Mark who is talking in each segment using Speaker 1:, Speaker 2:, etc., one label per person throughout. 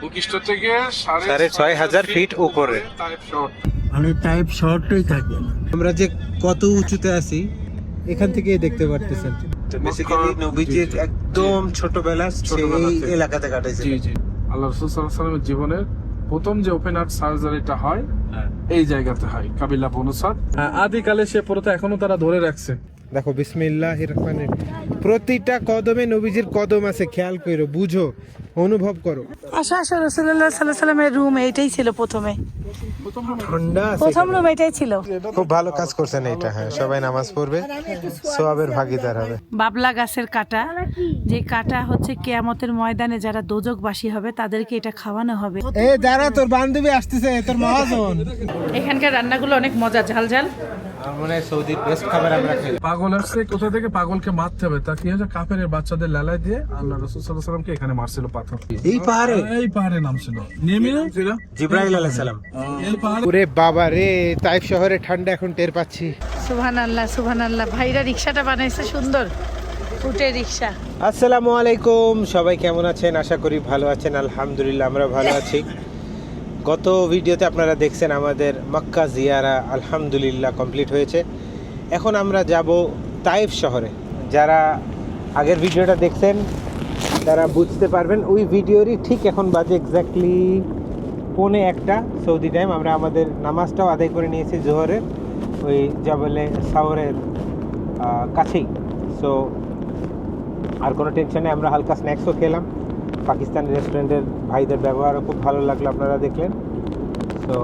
Speaker 1: ভূপৃষ্ঠ থেকে
Speaker 2: 6,500 ফিট উপরে।
Speaker 3: মানে টাইপ শর্টই থাকে।
Speaker 2: আমরা যে কত উঁচুতে আছি এখান থেকে দেখতে পারতেছেন। তো বেসিক্যালি নবীজির একদম ছোটবেলা এই এলাকাতে কাটাইছে।
Speaker 1: জি জি, আল্লাহ রাসূল সাল্লাল্লাহু আলাইহি ওয়াসাল্লামের জীবনের প্রথম যে ওপেন হার্ট সার্জারিটা হয় এই জায়গাতে হয়, কাবিলা বনু সাদ। আদিকালে সে প্রথা এখনো তারা ধরে রাখছে।
Speaker 2: দেখো বিসমিল্লাহির রহমানির প্রতিটা কদমে নবীজির কদম আছে, খেয়াল করো, বুঝো, অনুভব করো।
Speaker 4: আশা আশা রাসূলুল্লাহ সাল্লাল্লাহু আলাইহি ওয়াসাল্লামের রুম এইটাই ছিল প্রথমে,
Speaker 2: ঠান্ডা আছে
Speaker 4: প্রথম রুম এটাই ছিল।
Speaker 2: খুব ভালো কাজ করছেন এটা। হ্যাঁ, সবাই নামাজ পড়বে, সওয়াবের ভাগীদার হবে।
Speaker 4: বাবলা গাছের কাটা, যে কাটা হচ্ছে কিয়ামতের ময়দানে যারা দোজখবাসী হবে তাদেরকে এটা খাওয়ানো হবে।
Speaker 2: এ যারা তোর বান্ধবী আসতেছে, তোর মহাজন।
Speaker 4: এখানকার রান্নাগুলো অনেক মজা, ঝাল ঝাল।
Speaker 2: মানে সৌদির বেস্ট খাবার আমরা খাই।
Speaker 1: পাগল আসছে কোথা থেকে, পাগলকে মারতে হবে। তা কি হয়েছে, কাফেরের বাচ্চাদের লালায় দিয়ে আল্লাহ রাসূল সাল্লাল্লাহু আলাইহি ওয়াসাল্লামকে এখানে মারছিল পাথর।
Speaker 2: এই পাহাড়ে,
Speaker 1: এই পাহাড়ে নামছিল, নেমে ছিল
Speaker 2: জিবরাইল আলাইহিস সালাম।
Speaker 1: এই পাহাড়ে।
Speaker 2: ওরে বাবা রে, তাইফ শহরে ঠান্ডা এখন টের পাচ্ছি।
Speaker 4: সুবহানাল্লাহ সুবহানাল্লাহ। ভাইরা রিকশাটা বানাইছে সুন্দর, উটে রিকশা।
Speaker 2: আসসালামু আলাইকুম, সবাই কেমন আছেন? আশা করি ভালো আছেন। আলহামদুলিল্লাহ আমরা ভালো আছি। গত ভিডিওতে আপনারা দেখছেন আমাদের মক্কা জিয়ারা আলহামদুলিল্লাহ কমপ্লিট হয়েছে। এখন আমরা যাব তাইফ শহরে। যারা আগের ভিডিওটা দেখছেন তারা বুঝতে পারবেন, ওই ভিডিওরই ঠিক এখন বাজে এক্স্যাক্টলি 1:45 সৌদি টাইম। আমরা আমাদের নামাজটাও আদায় করে নিয়েছি জোহরের, ওই জাবলে সাওরের কাছেই। সো আর কোনো টেনশনে আমরা হালকা স্ন্যাক্সও খেলাম। পাকিস্তানি রেস্টুরেন্টের ভাইদের ব্যবহারও খুব ভালো লাগলো, আপনারা দেখলেন। তো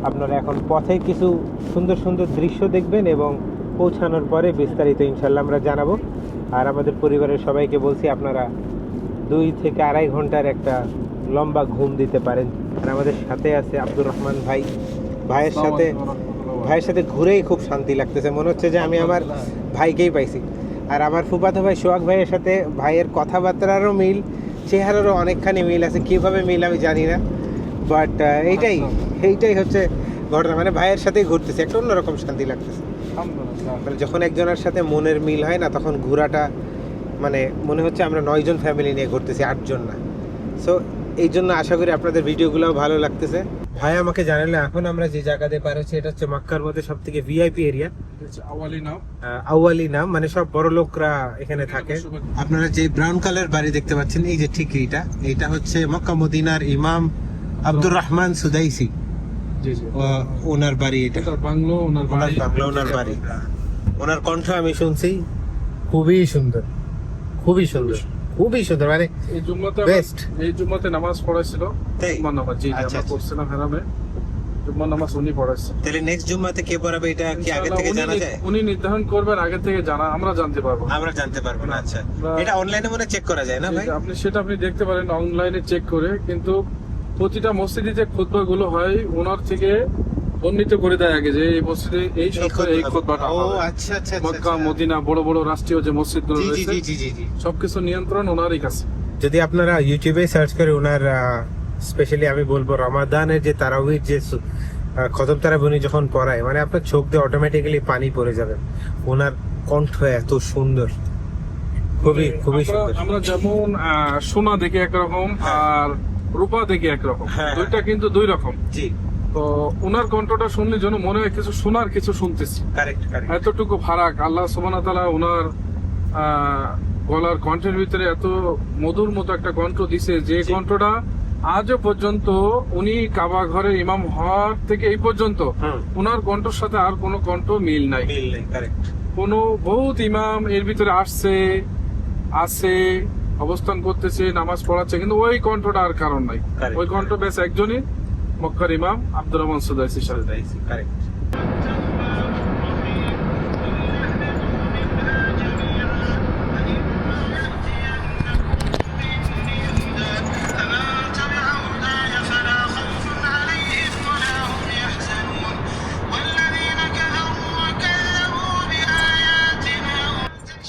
Speaker 2: আপনারা এখন পথে কিছু সুন্দর সুন্দর দৃশ্য দেখবেন এবং পৌঁছানোর পরে বিস্তারিত ইনশাল্লাহ আমরা জানাবো। আর আমাদের পরিবারের সবাইকে বলছি আপনারা 2 থেকে 2.5 ঘন্টার একটা লম্বা ঘুম দিতে পারেন। আর আমাদের সাথে আছে আব্দুর রহমান ভাই। ভাইয়ের সাথে ঘুরেই খুব শান্তি লাগতেছে, মনে হচ্ছে যে আমি আমার ভাইকেই পাইছি। আর আমার ফুফাতো ভাই সোহাগ ভাইয়ের সাথে ভাইয়ের কথাবার্তারও মিল, চেহারারও অনেকখানি মিল আছে। কীভাবে মিল আমি জানি না, বাট এইটাই হচ্ছে ঘটনা। মানে ভাইয়ের সাথেই ঘুরতেছি, একটা অন্যরকম শান্তি লাগতেছে। মানে যখন একজনের সাথে মনের মিল হয় না, তখন ঘোরাটা মানে মনে হচ্ছে আমরা 9 জন ফ্যামিলি নিয়ে ঘুরতেছি, 8 জন না। সো এই জন্য আশা করি আপনাদের ভিডিওগুলোও ভালো লাগতেছে। ভাই আমাকে জানালে এখন আমরা যে জায়গাতে পারছি এটা হচ্ছে মক্কার মধ্যে সব থেকে ভিআইপি এরিয়া, আউয়ালি নাম, মানে সব বড় লোকরা এখানে থাকে। আপনারা যে ব্রাউন কালার বাড়ি দেখতে পাচ্ছেন, এই যে ঠিক এইটা হচ্ছে মক্কা মদিনার ইমাম আব্দুর রহমান সুদাইসি, ওনার বাড়ি। এটা
Speaker 1: বাংলো,
Speaker 2: ওনার বাড়ি। ওনার কণ্ঠ আমি শুনছি, খুবই সুন্দর, খুবই সুন্দর, খুবই সুন্দর। মানে
Speaker 1: এই জুম্মাতে
Speaker 2: বেস্ট।
Speaker 1: এই জুম্মাতে নামাজ পড়াইছিল,
Speaker 2: তাই?
Speaker 1: জুম্মার নামাজ। জি,
Speaker 2: আচ্ছা,
Speaker 1: আমরা পড়ছিলাম হারামে, জুম্মার নামাজ উনি পড়াইছে।
Speaker 2: তাহলে নেক্সট জুম্মাতে কে পড়াবে এটা কি আগে থেকে জানা যায়?
Speaker 1: উনি নির্ধারণ করবেন, আগে থেকে জানা, আমরা জানতে পারবো।
Speaker 2: আমরা জানতে পারবো না। আচ্ছা, এটা অনলাইনে মনে চেক করা যায় না ভাই?
Speaker 1: আপনি সেটা দেখতে পারেন অনলাইনে চেক করে, কিন্তু প্রতিটা মসজিদে যে খুতবাগুলো হয় ওনার থেকে বর্ণিত করে দেয় আগে, যে এই মসজিদে এই সপ্তাহে এই খুতবাটা
Speaker 2: ও
Speaker 1: হবে।
Speaker 2: আচ্ছা আচ্ছা
Speaker 1: মক্কা মদিনা বড় বড় রাষ্ট্রীয় যে মসজিদগুলো
Speaker 2: জি
Speaker 1: রয়েছে
Speaker 2: জি জি জি।
Speaker 1: সবকিছু নিয়ন্ত্রণ ওনারই কাছে।
Speaker 2: যদি আপনারা ইউটিউবে সার্চ করে ওনার স্পেশালি আমি বলবো রমাদানের যে তারাবির যে খতম তারাবি উনি যখন পড়ায়, মানে আপনার চোখ দিয়ে অটোমেটিক্যালি পানি পড়ে যাবে। ওনার কণ্ঠ এত সুন্দর, খুবই খুবই সুন্দর।
Speaker 1: আমরা যেমন সোনা দেখে একরকম আর রূপা দেখে একরকম,
Speaker 2: হ্যাঁ।
Speaker 1: দুইটা কিন্তু দুই রকম।
Speaker 2: জি,
Speaker 1: তো ওনার কণ্ঠটা শুনলে যেন মনে হয় কিছু শোনার, কিছু শুনতেছি,
Speaker 2: কারেক্ট কারেক্ট।
Speaker 1: এতটুকু ফারাক। আল্লাহ সুবহানাহু ওয়া তাআলা ওনার গলার কণ্ঠের ভিতরে এত মধুর মতো একটা কণ্ঠ দিছে, যে কণ্ঠটা আজও পর্যন্ত উনি কাবা ঘরের ইমাম হওয়ার থেকে এই পর্যন্ত ওনার কণ্ঠের সাথে আর কোনো কণ্ঠ মিল নাই।
Speaker 2: কারেক্ট।
Speaker 1: কোনো বহুত ইমাম এর ভিতরে আছে অবস্থান করতেছে, নামাজ পড়াচ্ছে, কিন্তু ওই কণ্ঠটা আর কারণ নাই।
Speaker 2: Correct.
Speaker 1: ওই কণ্ঠ বেশ একজনই, মক্কার ইমাম আব্দুর রহমান সুদাইসি সাহেব।
Speaker 2: কারেক্ট।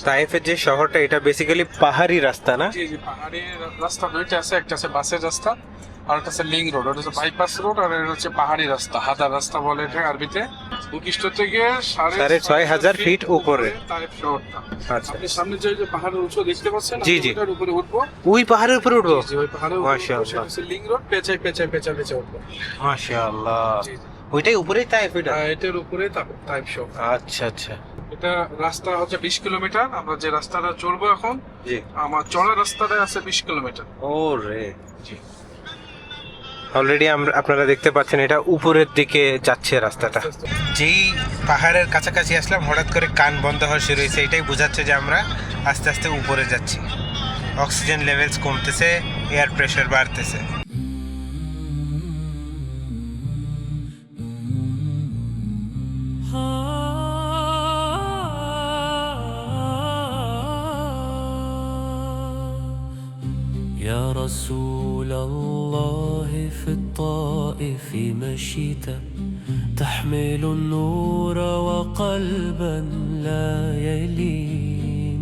Speaker 2: তাইফের যে শহরটা এটা বেসিক্যালি পাহাড়ি রাস্তা না?
Speaker 1: জি জি, পাহাড়ি রাস্তা দুইটা আছে, একটা আছে বাসের রাস্তা আর একটা আছে লিং রোড। ওটা হচ্ছে বাইপাস রোড আর এটা হচ্ছে পাহাড়ি রাস্তা, হাদার রাস্তা বলে এটা আরবিতে। ভূপৃষ্ঠ থেকে
Speaker 2: 6,500 ফিট উপরে
Speaker 1: তাইফ শহরটা।
Speaker 2: আচ্ছা,
Speaker 1: আপনি সামনে যে পাহাড়ের উঁচু দেখতে পাচ্ছেন,
Speaker 2: জি,
Speaker 1: আমি
Speaker 2: জি।
Speaker 1: ওটার উপরে উঠবো।
Speaker 2: ওই পাহাড়ের উপরে উঠবো?
Speaker 1: জি, ওই পাহাড়ের উপরে উঠবো।
Speaker 2: মাশাআল্লাহ।
Speaker 1: সেটা হচ্ছে লিং রোড, পেঁচে উঠবো।
Speaker 2: মাশাআল্লাহ,
Speaker 1: জি, জি।
Speaker 2: ওইটাই উপরেই তাইফ এটা?
Speaker 1: এটার উপরে তাইফ শহর।
Speaker 2: আচ্ছা আচ্ছা,
Speaker 1: এটা রাস্তা হচ্ছে 20 কিলোমিটার। আমরা যে রাস্তাটা চলবো এখন,
Speaker 2: জি।
Speaker 1: আমার চড়া রাস্তাটা আছে 20 কিলোমিটার।
Speaker 2: ও রে,
Speaker 1: জি।
Speaker 2: অলরেডি আপনারা দেখতে পাচ্ছেন এটা উপরের দিকে যাচ্ছে রাস্তাটা। যেই পাহাড়ের কাছাকাছি আসলাম হঠাৎ করে কান বন্ধ হওয়া শুরু হয়েছে, এটাই বোঝাচ্ছে যে আমরা আস্তে আস্তে উপরে যাচ্ছি। অক্সিজেন লেভেলস কমতেছে, এয়ার প্রেশার বাড়তেছে।
Speaker 5: يا رسول الله في الطائف مشيت تحمل النور وقلبا لا يلين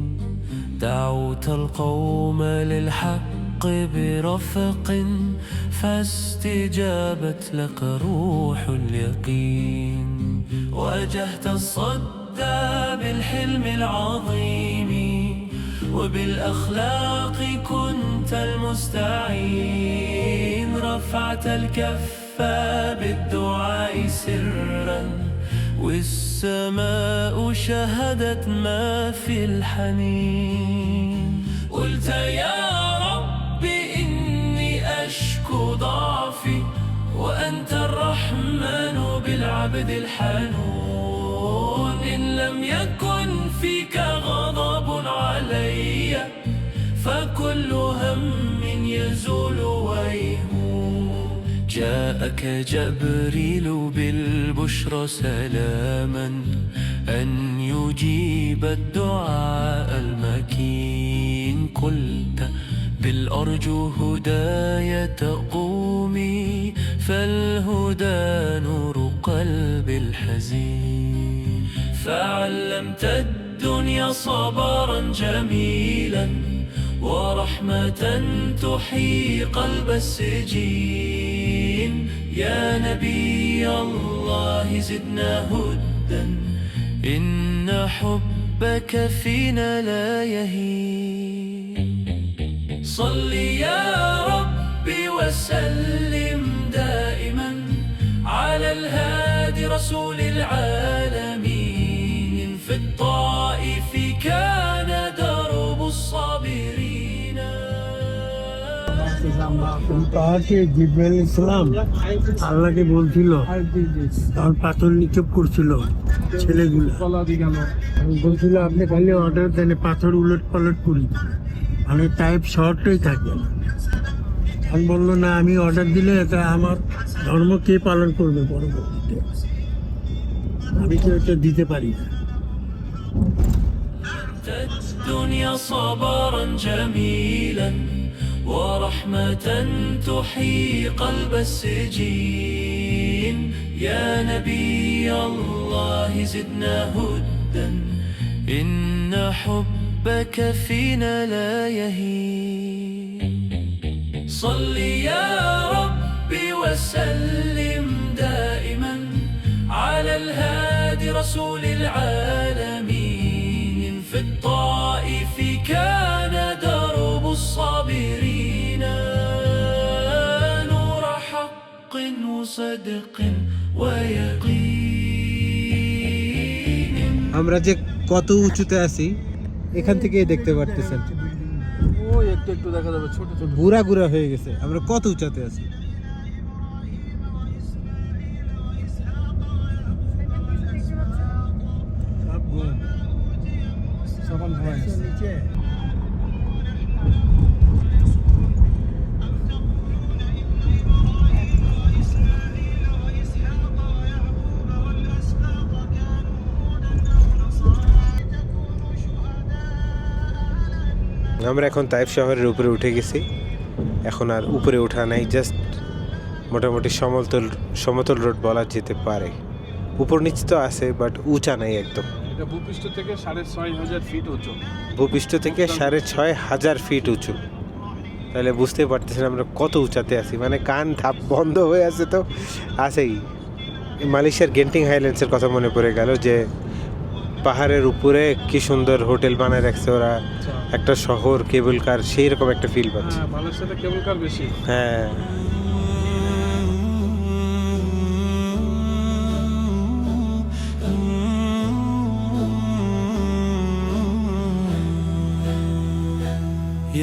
Speaker 5: دعوت القوم للحق برفق فاستجابت لك روح اليقين واجهت الصدى بالحلم العظيم وبالأخلاق كنت المستعين رفعت الكف بالدعاء سرا والسماء شهدت ما في الحنين قلت يا رب إني أشكو ضعفي وأنت الرحمن بالعبد الحنون إن لم يكن فيك غضب علي فكل هم يزول ويهون جاءك جبريل بالبشرى سلاما أن يجيب الدعاء المكين قلت بالأرجو هداية قومي فالهدى نور قلب الحزين فعلمت الدنيا صبرا جميلا ورحمة تحيي قلب السجين يا نبي الله زدنا هدا إن حبك فينا لا يهين صل يا ربي وسلم دائما على الهادي رسول العالمين في الطائف كان درب الصابرين
Speaker 3: পাহাড়ে জিব্রাইল ইসলাম আল্লাহকে বলছিল, তখন পাথর নিক্ষেপ করছিল ছেলেগুলো, বলছিল আপনি খালি অর্ডার দেন, পাথর উলট পালট করি, মানে টাইপ শহরটাই থাকে। আমি বললো না, আমি অর্ডার দিলে এটা আমার ধর্ম কে পালন করবে পরবর্তীতে, আমি তো এটা দিতে পারি না।
Speaker 5: الدنيا صبرا جميلا ورحمة تحيي قلب السجين يا نبي الله زدنا هدا إن حبك فينا لا يهين صل يا ربي وسلم دائما على الهادي رسول العالمين في الطائف كان درب الصابرين نور حق وصدق ويقين
Speaker 2: আমরা যে কত উঁচুতে আছি এখান থেকেই দেখতে পারতেছেন,
Speaker 1: ওই একটু একটু দেখা যাবে ছোট ছোট।
Speaker 2: গুড়া গুড়া হয়ে গেছে। আমরা কত উঁচাতে আছি? আমরা এখন তাইফ শহরের উপরে উঠে গেছি। এখন আর উপরে ওঠা নাই, জাস্ট মোটামুটি সমতল রোড বলা যেতে পারে। উপর নিচ তো আছে, বাট উঁচা নাই একদম।
Speaker 1: এটা ভূপৃষ্ঠ থেকে 6,500 ফিট উঁচু।
Speaker 2: ভূপৃষ্ঠ থেকে 6,500 ফিট উঁচু। তাহলে বুঝতে পারতেছেন আমরা কত উঁচাতে আছি, মানে কান ধাপ বন্ধ হয়ে আছে তো আছেই। মালয়েশিয়ার গেন্টিং হাইল্যান্ডসের কথা মনে পড়ে গেল, যে পাহাড়ের উপরে কি সুন্দর হোটেল বানায় রাখছে ওরা, একটা শহর, কেবল কার, সেই রকম একটা ফিল পাচ্ছি।
Speaker 1: হ্যাঁ, মালয়েশিয়াতে কেবল কার বেশি।
Speaker 2: হ্যাঁ,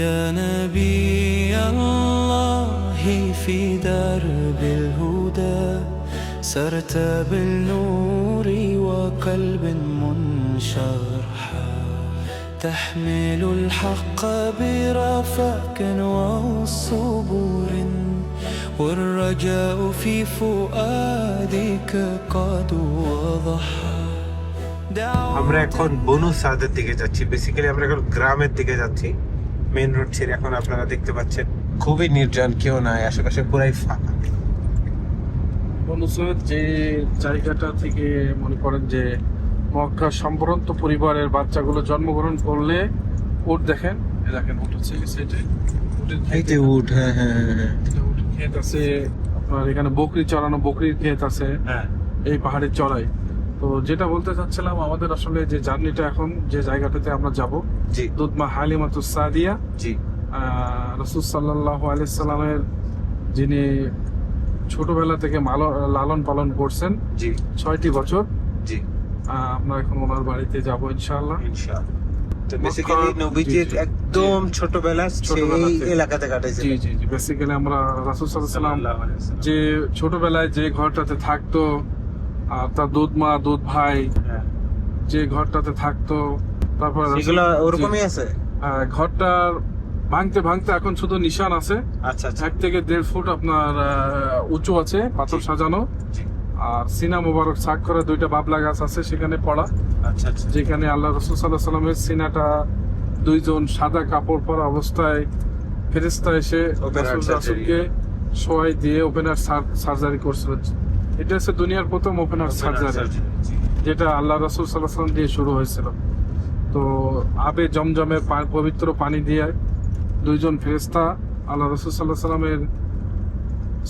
Speaker 5: يا نبي الله في درب الهدى سرت بالنور وقلب منشرح تحمل الحق برفق وصبور والرجاء في فؤادك قد وضح
Speaker 2: আমরা এখন বনু সাদের দিকে যাচ্ছি। বেসিক্যালি আমরা এখন গ্রামের দিকে যাচ্ছি, মেইন রোড ছেড়ে। এখন আপনারা দেখতে পাচ্ছেন খুবই নির্জন, কেউ নাই, আশেপাশে পুরাই ফাঁকা।
Speaker 1: বনু সাদ যে জায়গাটা থেকে মনে করেন যে মক্কা সম্ভ্রান্ত পরিবারের বাচ্চাগুলো জন্মগ্রহণ করলে উট দেখেন, এই দেখেন উট হচ্ছে এই সাইডে,
Speaker 2: এই যে উট, হ্যাঁ হ্যাঁ হ্যাঁ
Speaker 1: উটের ক্ষেত আছে, আপনার এখানে বকরি চড়ানো বকরির ক্ষেত আছে
Speaker 2: হ্যাঁ।
Speaker 1: এই পাহাড়ের চড়াই। তো যেটা বলতে চাচ্ছিলাম, আমাদের আসলে যে জার্নিটা এখন যে জায়গাটাতে আমরা যাব,
Speaker 2: জি
Speaker 1: দুধমা হালিমাতুস সাদিয়া,
Speaker 2: জি
Speaker 1: রাসূল সাল্লাল্লাহু আলাইহি সাল্লামের যিনি ছোটবেলা থেকে লালন পালন করছেন
Speaker 2: জি
Speaker 1: 6টি বছর,
Speaker 2: জি
Speaker 1: আমরা এখন ওনার বাড়িতে যাব ইনশাআল্লাহ।
Speaker 2: ইনশাআল্লাহ। তো বেসিক্যালি নবীজির একদম ছোটবেলা
Speaker 1: ছোটবেলা
Speaker 2: সেই
Speaker 1: থেকে।
Speaker 2: এলাকাতে কাটাইছে।
Speaker 1: জি জি জি, বেসিক্যালি আমরা রাসূল সাল্লাল্লাহু আলাইহি সাল্লাম যে ছোটবেলায় যে ঘরটাতে থাকতো, আর তার দুধ মা দুধ ভাই যে ঘরটাতে থাকতো, তারপর
Speaker 2: এগুলো ওরকমই আছে।
Speaker 1: ঘরটার ভাঙতে ভাঙতে এখন শুধু নিশান আছে।
Speaker 2: আচ্ছা আচ্ছা
Speaker 1: 1 থেকে 1.5 ফুট আপনার উঁচু আছে, পাথর সাজানো।
Speaker 2: জি।
Speaker 1: আর সিনা মোবারক ছাক করে 2টা বাবলা গাছ আছে সেখানে পড়া,
Speaker 2: আচ্ছা আচ্ছা
Speaker 1: যেখানে আল্লাহ রাসূল সাল্লাল্লাহু আলাইহি সাল্লামের সিনাটা 2 জন সাদা কাপড় পরা অবস্থায় ফেরেশতা এসে
Speaker 2: Open heart
Speaker 1: রাসূলকে শোয়াই দিয়ে ওপেনার সার্জারি করছিল। এটা হচ্ছে দুনিয়ার প্রথম ওপেনার সার্জারি, যেটা আল্লাহ রাসূল সাল্লাল্লাহু আলাইহি সাল্লাম দিয়ে শুরু হয়েছিল। তো আবে জমজমের পবিত্র পানি দিয়ে 2 জন ফেরেশতা আল্লাহ রাসূল সাল্লাল্লাহু আলাইহি সাল্লামের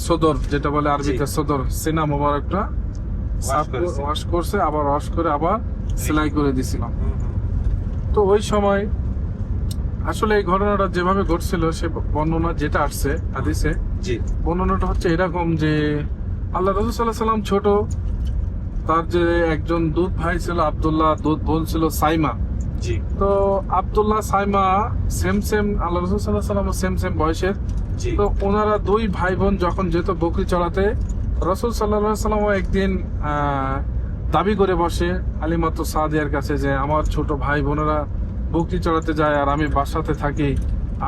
Speaker 1: সদর, যেটা বলে আরবিতে সদর, সিনা মোবারকটা ওয়াশ করছে, আবার ওয়াশ করে আবার সেলাই করে দিছিলাম। তো ওই সময় আসলে এই ঘটনাটা যেভাবে ঘটছিল, সে বর্ণনা যেটা আসছে হাদিসে,
Speaker 2: জি
Speaker 1: বর্ণনাটা হচ্ছে এরকম যে আল্লাহ রাসূল সাল্লাল্লাহু আলাইহি সাল্লাম ছোট, তার যে একজন দুধ ভাই ছিল আব্দুল্লাহ, দুধ বোন ছিল সাইমা।
Speaker 2: জি
Speaker 1: তো আব্দুল্লাহ সাইমা সেম আল্লাহ রাসূল সাল্লাল্লাহু আলাইহি সাল্লাম সেম বয়সের।
Speaker 2: জি
Speaker 1: তো ওনারা 2 ভাই বোন যখন যেত বকরি চড়াতে, রাসূল সাল্লাল্লাহু আলাইহি সাল্লাম একদিন দাবি করে বসে হালিমাতুস সাদিয়ার কাছে যে আমার ছোট ভাই বোনেরা বকরি চড়াতে যায় আর আমি বাসাতে থাকি,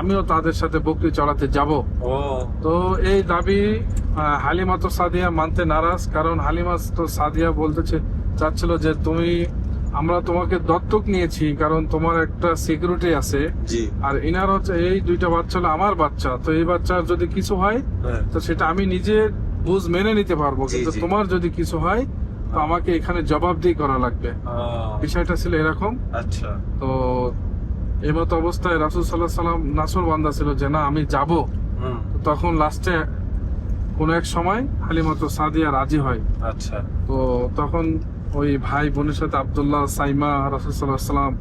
Speaker 1: আমিও তাদের সাথে বকরি চড়াতে যাব।
Speaker 2: ও
Speaker 1: তো এই দাবি হালিমাতুস সাদিয়া মানতে নারাজ, কারণ হালিমাতুস সাদিয়া বলতে চাচ্ছিল যে আমরা তোমাকে দত্তক নিয়েছি কারণ তোমার একটা সিকিউরিটি আছে,
Speaker 2: জি
Speaker 1: আর ইনার হচ্ছে এই 2টা বাচ্চা হলো আমার বাচ্চা, তো এই বাচ্চার যদি কিছু হয়
Speaker 2: হ্যাঁ
Speaker 1: তো সেটা আমি নিজে বুঝ মেনে নিতে পারবো,
Speaker 2: জি,
Speaker 1: কিন্তু
Speaker 2: জি।
Speaker 1: তোমার যদি কিছু হয় তো আমাকে এখানে জবাবদিহি করা লাগবে। বিষয়টা ছিল এরকম।
Speaker 2: আচ্ছা
Speaker 1: তো এই মতো অবস্থায় রাসূল সাল্লাল্লাহু আলাইহি সাল্লাম নাসর বান্দা ছিল যে না আমি যাব। তখন লাস্টে কোন এক সময় হালিমাতুস সাদিয়া রাজি হয়।
Speaker 2: আচ্ছা
Speaker 1: তো তখন ওই ভাই বোনের সাথে আব্দুল্লাহ সাইমা রাসূল সাল্লাল্লাহু আলাইহি সাল্লাম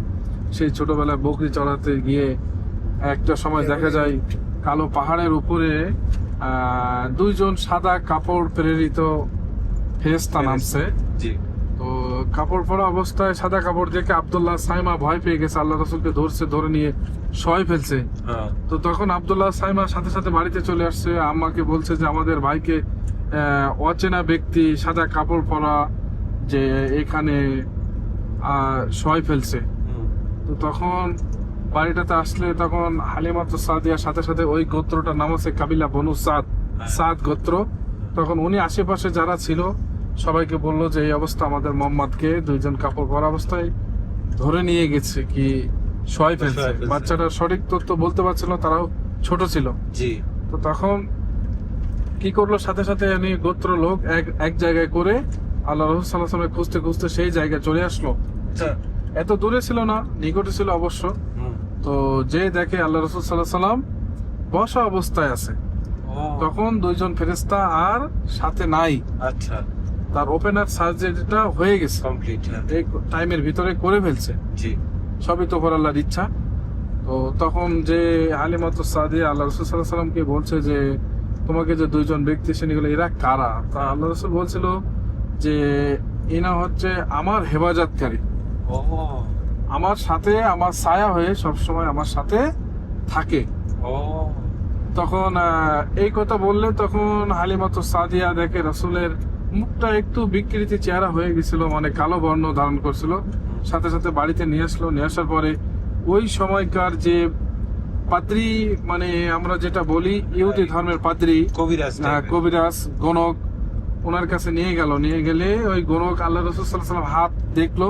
Speaker 1: সেই ছোটবেলায় বকরি চড়াতে গিয়ে একটা সময় দেখা যায় কালো পাহাড়ের উপরে 2 জন সাদা কাপড় প্রেরিত ফেরেশতা নামছে।
Speaker 2: জি
Speaker 1: তো কাপড় পরা অবস্থায় সাদা কাপড় দেখে আব্দুল্লাহ সাইমা ভয় পেয়ে গেছে, আল্লাহ রাসূলকে ধরে নিয়ে শোয়াই ফেলছে।
Speaker 2: হ্যাঁ
Speaker 1: তো তখন আব্দুল্লাহ সাইমা সাথে সাথে বাড়িতে চলে আসছে, আম্মাকে বলছে যে আমাদের ভাইকে অচেনা ব্যক্তি সাদা কাপড় পরা যে এখানে শোয়াই ফেলছে। তো তখন বাড়িটাতে আসলে তখন হালিমাতুস সাদিয়ার সাথে সাথে ওই গোত্রটার নাম আছে কাবিলা বনু সাদ গোত্র। তখন উনি আশেপাশে যারা ছিল সবাইকে বললো যে এই অবস্থা আমাদের মোহাম্মদকে 2 জন কাপড় পরা অবস্থায় ধরে নিয়ে গেছে, কি শোয়াই ফেলছে। বাচ্চাটার সঠিক তথ্য বলতে পারছিল না, তারাও ছোট ছিল।
Speaker 2: জি
Speaker 1: তো তখন কি করলো, সাথে সাথে উনি গোত্র লোক এক জায়গায় করে আল্লাহ রাসূল সাল্লাল্লাহু আলাইহি ওয়াসাল্লাম খুঁজতে খুঁজতে সেই জায়গায় চলে আসলো।
Speaker 2: আচ্ছা।
Speaker 1: এত দূরে ছিল না, নিকটে ছিল অবশ্য। তো যে দেখে আল্লাহ রাসূল সাল্লাল্লাহু আলাইহি সাল্লাম বসা অবস্থায় আছে, তখন দুইজন ফেরেশতা আর সাথে নাই।
Speaker 2: আচ্ছা,
Speaker 1: তার ওপেনার সার্জারিটা হয়ে গেছে,
Speaker 2: কমপ্লিট।
Speaker 1: এই টাইমের ভিতরে করে ফেলছে।
Speaker 2: জি।
Speaker 1: সবই তো উপর আল্লাহর ইচ্ছা। তো তখন যে হালিমাতুস সাদিয়া আল্লাহ রাসূল সাল্লাল্লাহু আলাইহি সাল্লামকে বলছে যে তোমাকে যে দুইজন ব্যক্তি এসে নিয়ে গেলো, এরা কারা? তা আল্লাহ রাসূল বলছিল যে এরা হচ্ছে আমার হেফাজতকারী, আমার সাথে আমার ছায়া হয়ে সবসময় আমার সাথে থাকে। তখন এই কথা বললে তখন হালিমাতুস সাদিয়া দেখে রাসূলের মুখটা একটু বিকৃতি চেহারা হয়ে গেছিল, মানে কালো বর্ণ ধারণ করছিল। সাথে সাথে বাড়িতে নিয়ে আসলো। নিয়ে আসার পরে ওই সময়কার যে পাদ্রী, মানে আমরা যেটা বলি ইহুদি ধর্মের পাদ্রী, কবিরাজ, গণক, ওনার কাছে নিয়ে গেল। নিয়ে গেলে ওই গণক আল্লাহ রাসূল সাল্লাল্লাহু আলাইহি ওয়াসাল্লাম হাত দেখলো,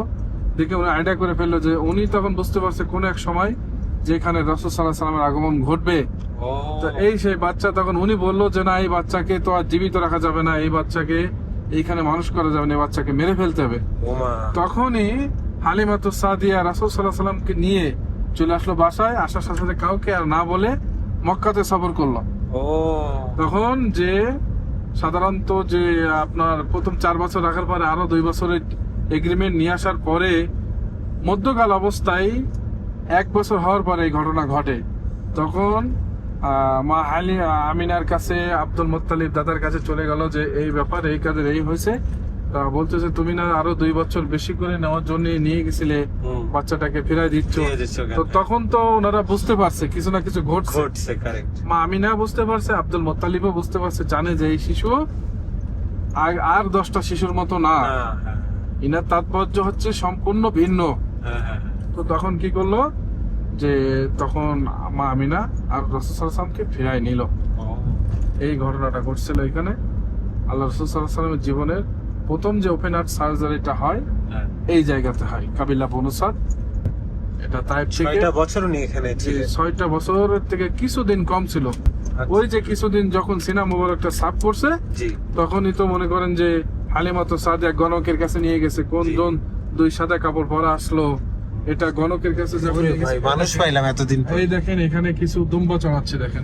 Speaker 1: দেখে উনি আইডিয়া করে ফেললো যে উনি তখন বুঝতে পারছে কোন এক সময় যেখানে রাসূল সাল্লাল্লাহু আলাইহি ওয়াসাল্লামের আগমন ঘটবে। তো এই সেই বাচ্চা, তখন উনি বললো যে না, এই বাচ্চাকে তো আর জীবিত রাখা যাবে না, এই বাচ্চাকে এইখানে মানুষ করা যাবে না, এই বাচ্চাকে মেরে ফেলতে হবে। তখনই হালিমাতুস সাদিয়া রাসূল সাল্লাল্লাহু আলাইহি ওয়াসাল্লামকে নিয়ে চলে আসলো বাসায়। আসার সাথে সাথে কাউকে আর না বলে মক্কাতে সফর করলো। তখন যে সাধারণত যে আপনার প্রথম 4 বছর রাখার পরে আরো 2 বছরের এগ্রিমেন্ট নিয়ে আসার পরে মধ্যকাল অবস্থায় 1 বছর হওয়ার পরে এই ঘটনা ঘটে। তখন মা আমিনার কাছে আব্দুল মুত্তালিব দাদার কাছে চলে গেল যে এই ব্যাপার, এই কাজের এই হয়েছে। তা বলতেছে তুমি না আরো 2 বছর বেশি করে নেওয়ার জন্য নিয়ে গেছিলে, বাচ্চাটাকে ফিরাই দিচ্ছ। তো তখন তো ওনারা বুঝতে পারছে কিছু না কিছু ঘটছে। মা আমিনা বুঝতে পারছে, আব্দুল মুত্তালিবও বুঝতে পারছে, জানে যে এই শিশু আর 10টা শিশুর মতো না, ইনার তাৎপর্য হচ্ছে সম্পূর্ণ ভিন্ন। তো তখন কি করলো যে তখন মা আমিনা আর রাসূল সাল্লাল্লাহু আলাইহি ওয়াসাল্লামকে ফিরাই নিল। এই ঘটনাটা ঘটছিল এখানে। আল্লাহ রাসূল সাল্লাল্লাহু আলাইহি ওয়াসাল্লামের জীবনের প্রথম যে ওপেন হার্ট সার্জারিটা হয় এই জায়গাতে হয়, কাবিলা বনু সাদ। এটা তাইফ থেকে
Speaker 2: 6টা বছর উনি এখানে ছিলেন।
Speaker 1: 6টা বছরের থেকে কিছুদিন কম ছিল। ওই যে কিছুদিন যখন সিনা মুবারকটা সাফ করছে, তখনই তো মনে করেন যে হালিমাতুস সাদিয়া গণকের কাছে নিয়ে গেছে। কোন 2 সাদা কাপড় পরা আসলো, এটা গণকের কাছে যখন নিয়ে গেছে,
Speaker 2: মানুষ পাইলাম এতদিন।
Speaker 1: এই দেখেন এখানে কিছু দুম্বা চড়াচ্ছে, দেখেন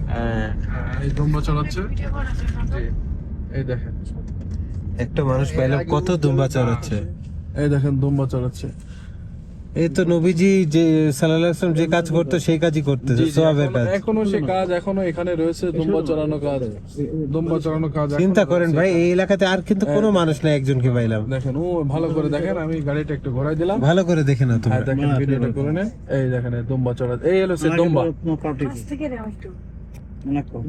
Speaker 1: এই দুম্বা চড়াচ্ছে। এই দেখেন
Speaker 2: একটা মানুষ পাইলাম, কত দুম্বা চড়াচ্ছে।
Speaker 1: এই দেখেন দুম্বা চড়াচ্ছে।
Speaker 2: এই তো নবীজি যে সাল্লাল্লাহু আলাইহি ওয়াসাল্লাম যে কাজ করতো সেই কাজই করতেছে, সওয়াবের কাজ।
Speaker 1: এখনো সে কাজ এখনো এখানে রয়েছে, দুম্বা চড়ানো কাজ, দুম্বা চড়ানো কাজ।
Speaker 2: চিন্তা করেন ভাই, এই এলাকাতে আর কিন্তু কোনো মানুষ নাই, একজনকে পাইলাম।
Speaker 1: দেখেন ও ভালো করে দেখেন, আমি গাড়িটা একটু ঘোরাই দিলাম,
Speaker 2: ভালো করে দেখে নাও তোমরা।
Speaker 1: দেখেন ভিডিওটা করে নেন। এই দেখেন এই দুম্বা চড়া, এই হলো সে দুম্বা।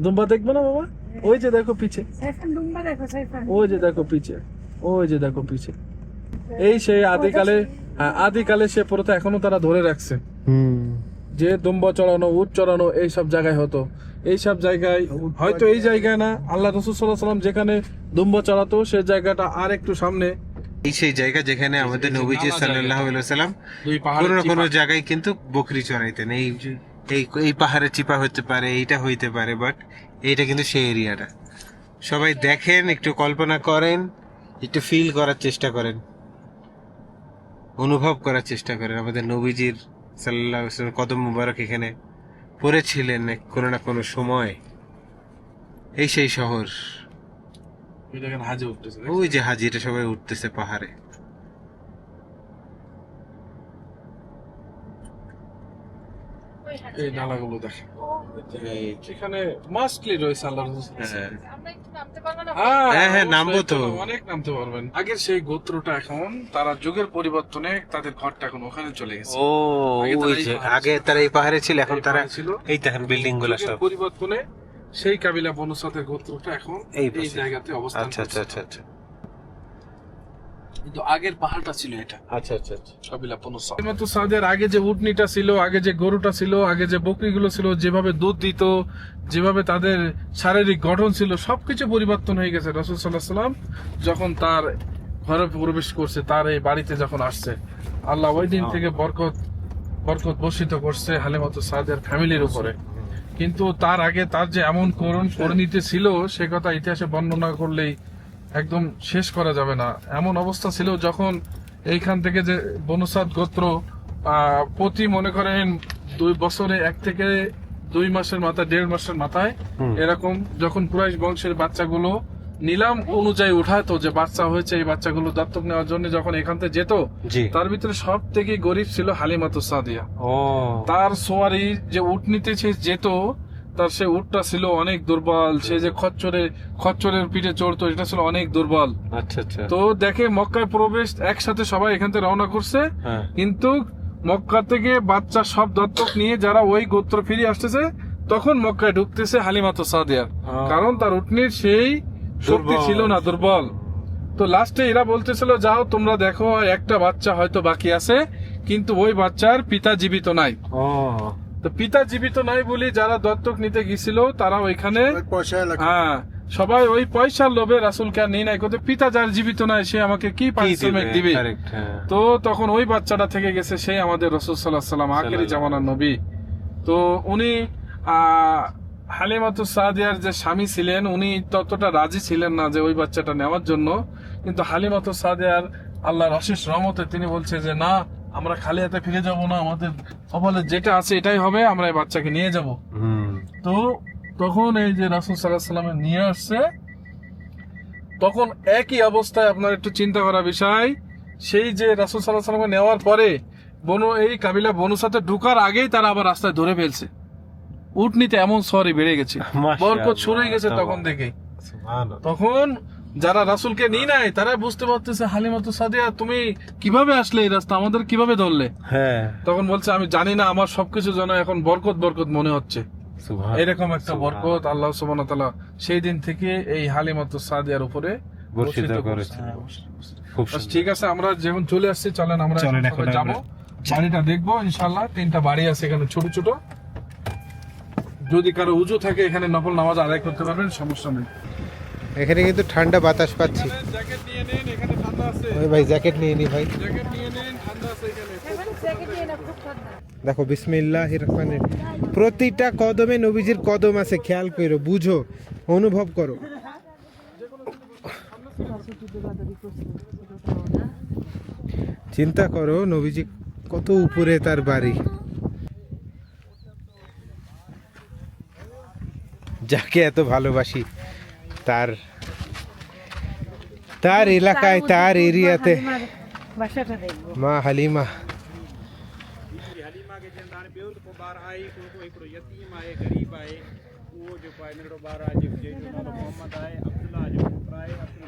Speaker 1: দুম্বা দেখবে না বাবা? ওই যে দেখো পিছে, ওই যে দেখো পিছে, ওই যে দেখো পিছে। এই সেই আদিকালে সে প্রথা এখনো তারা ধরে রাখছে, যে দুম্বা চড়ানো, উট চড়ানো এই সব জায়গায় হতো। এই সব জায়গায় হয়তো এই জায়গায় না, আল্লাহ রাসূল সাল্লাল্লাহু আলাইহি ওয়াসাল্লাম যেখানে দুম্বা চড়াতো সেই জায়গাটা আর একটু সামনে।
Speaker 2: এই সেই জায়গা যেখানে আমাদের নবীজি সাল্লাল্লাহু আলাইহি ওয়াসাল্লাম
Speaker 1: 2 পাহাড়
Speaker 2: কোনো না কোনো জায়গায় কিন্তু বকরি চড়াইতেন। এই পাহাড়ে চিপা হতে পারে, এইটা হইতে পারে, বাট এইটা কিন্তু সেই এরিয়াটা। সবাই দেখেন, একটু কল্পনা করেন, একটু ফিল করার চেষ্টা করেন, অনুভব করার চেষ্টা করেন। আমাদের নবীজির সাল্লাল্লাহু আলাইহি ওয়াসাল্লাম কদম মুবারক এখানে পড়েছিলেন কোনো না কোনো সময়। এই সেই শহর,
Speaker 1: দেখেন হাজি উঠতেছে,
Speaker 2: ওই যে হাজিরা সবাই উঠতেছে পাহাড়ে।
Speaker 1: এই নালাগুলো দেখেন, এখানে মাস্টলি রয়েছে আল্লাহ রাসূল।
Speaker 2: হ্যাঁ, নামবো তো,
Speaker 1: অনেক নামতে পারবেন। আগের সেই গোত্রটা এখন তারা যুগের পরিবর্তনে তাদের ঘরটা এখন ওখানে চলে গেছে।
Speaker 2: আগে তারা এই পাহাড়ে ছিল, এখন তারা
Speaker 1: ছিল
Speaker 2: এই দেখেন বিল্ডিং গুলা সব।
Speaker 1: পরিবর্তনে সেই কাবিলা বনু সাদের গোত্রটা এখন এই জায়গাতে অবস্থান করছে।
Speaker 2: আচ্ছা।
Speaker 1: কিন্তু আগের পাহাড়টা ছিল এটা।
Speaker 2: আচ্ছা।
Speaker 1: কাবিলা বনু সাদ। হালিমাতুস সাদের আগে যে উটনিটা ছিল, আগে যে গরুটা ছিল, আগে যে বকরিগুলো ছিল, যেভাবে দুধ দিত, যেভাবে তাদের শারীরিক গঠন ছিল, সবকিছু পরিবর্তন হয়ে গেছে। রাসূল সাল্লাল্লাহু আলাইহি ওয়াসাল্লাম যখন তার ঘরে প্রবেশ করছে, তার এই বাড়িতে যখন আসছে, আল্লাহ ওই দিন থেকে বরকত বর্ষিত করছে হালিমাতুস সাদের ফ্যামিলির উপরে। কিন্তু তার আগে তার যে এমন করুণ পরিণতি ছিল, সে কথা ইতিহাসে বর্ণনা করলেই একদম শেষ করা যাবে না। এমন অবস্থা ছিল, যখন এইখান থেকে যে বনু সাদ গোত্র প্রতি মনে করেন 2 বছরে 1 থেকে 2 মাসের মাথায় 1.5 মাসের মাথায় এরকম যখন কুরাইশ বংশের বাচ্চাগুলো নিলাম অনুযায়ী উঠাতো যে বাচ্চা হয়েছে এই বাচ্চাগুলো দত্তক নেওয়ার জন্য যখন এখান থেকে যেত,
Speaker 2: জি।
Speaker 1: তার ভিতরে সব থেকে গরিব ছিল হালিমাতুস সাদিয়া।
Speaker 2: ও
Speaker 1: তার সোয়ারি যে উট নিতে সে যেত, তার সে উটটা ছিল অনেক দুর্বল, সে যে খচ্চরের পিঠে চড়তো এটা ছিল অনেক দুর্বল।
Speaker 2: আচ্ছা আচ্ছা।
Speaker 1: তো দেখে মক্কায় প্রবেশ একসাথে সবাই এখান থেকে রওনা করছে,
Speaker 2: হ্যাঁ।
Speaker 1: কিন্তু মক্কা থেকে বাচ্চা সব দত্তক নিয়ে যারা ওই গোত্র ফিরে আসতেছে তখন মক্কায় ঢুকতেছে হালিমাতুস সাদিয়া, কারণ তার উটনির সেই শক্তি ছিল না, দুর্বল। তো লাস্টে এরা বলতেছিল যাও তোমরা দেখো একটা বাচ্চা হয়তো বাকি আছে, কিন্তু ওই বাচ্চার পিতা জীবিত নাই। তো পিতা জীবিত নাই বলে যারা দত্তক নিতে গেছিল তারা ওইখানে হ্যাঁ সবাই ওই পয়সার লোভে রাসূলকে আর নিয়ে নাই, কিন্তু পিতা যার জীবিত নাই সে আমাকে কি পারিশ্রমিক দিবে। তো তখন ওই বাচ্চাটা থেকে গেছে সেই আমাদের রাসূল সাল্লাল্লাহু আলাইহি ওয়াসাল্লাম, আখেরি জামানার নবী। তো উনি হালিমাতুস সাদিয়ার যে স্বামী ছিলেন উনি ততটা রাজি ছিলেন না যে ওই বাচ্চাটা নেওয়ার জন্য, কিন্তু হালিমাতুস সাদিয়ার আল্লাহর অশেষ রহমতে তিনি বলছে যে না, আমরা খালি হাতে ফিরে যাব না, আমাদের কপালে যেটা আছে এটাই হবে, আমরা এই বাচ্চাকে নিয়ে যাব। তো তখন এই যে রাসূল সাল্লাল্লাহু আলাইহি ওয়াসাল্লাম নিয়ে আসছে, তখন একই অবস্থায় আপনার একটু চিন্তা করা বিষয়, সেই যে রাসূল সাল্লাল্লাহু আলাইহি ওয়াসাল্লামকে নেওয়ার পরে এই কাবিলা বনু সাদে ঢোকার আগেই তারা আবার রাস্তায় ধরে ফেলছে। উট নিতে এমন সরি বেড়ে গেছে, বরকত শুরু হয়ে গেছে তখন থেকে। তখন যারা রাসূলকে নিয়ে নাই তারা বুঝতে পারতেছে হালিমাতুস সাদিয়া তুমি কিভাবে আসলে এই রাস্তা, আমাদের কিভাবে ধরলে?
Speaker 2: হ্যাঁ।
Speaker 1: তখন বলছে আমি জানি না, আমার সবকিছু যেন এখন বরকত বরকত মনে হচ্ছে। এরকম একটা বরকত আল্লাহ সুবহানাহু ওয়া তাআলা সেই দিন থেকে এই হালিমাতুস সাদিয়ার উপরে
Speaker 2: বর্ষিত করেছে। খুব সুন্দর।
Speaker 1: ঠিক আছে, আমরা যখন চলে আসছি চলেন আমরা এখন যাবো, বাড়িটা দেখবো ইনশাআল্লাহ। 3টা বাড়ি আছে এখানে ছোট ছোট, যদি কারো উজু থাকে এখানে নফল নামাজ আদায় করতে পারবেন, সমস্যা নেই।
Speaker 2: এখানে কিন্তু ঠান্ডা বাতাস পাচ্ছি।
Speaker 1: জ্যাকেট নিয়ে নেন, এখানে ঠান্ডা আছে।
Speaker 2: ওই ভাই জ্যাকেট নিয়ে নি ভাই।
Speaker 1: জ্যাকেট নিয়ে নেন, ঠান্ডা আছে এখানে।
Speaker 2: দেখো বিসমিল্লাহির রহমানির প্রতিটা কদমে নবীজির কদম আছে, খেয়াল করো, বুঝো, অনুভব করো। চিন্তা করো নবীজি কত উপরে তার বাড়ি, যাকে এত ভালোবাসি তার এলাকায় তার এরিয়াতে
Speaker 4: বাসাটা দেখবো।
Speaker 2: মা হালিমা।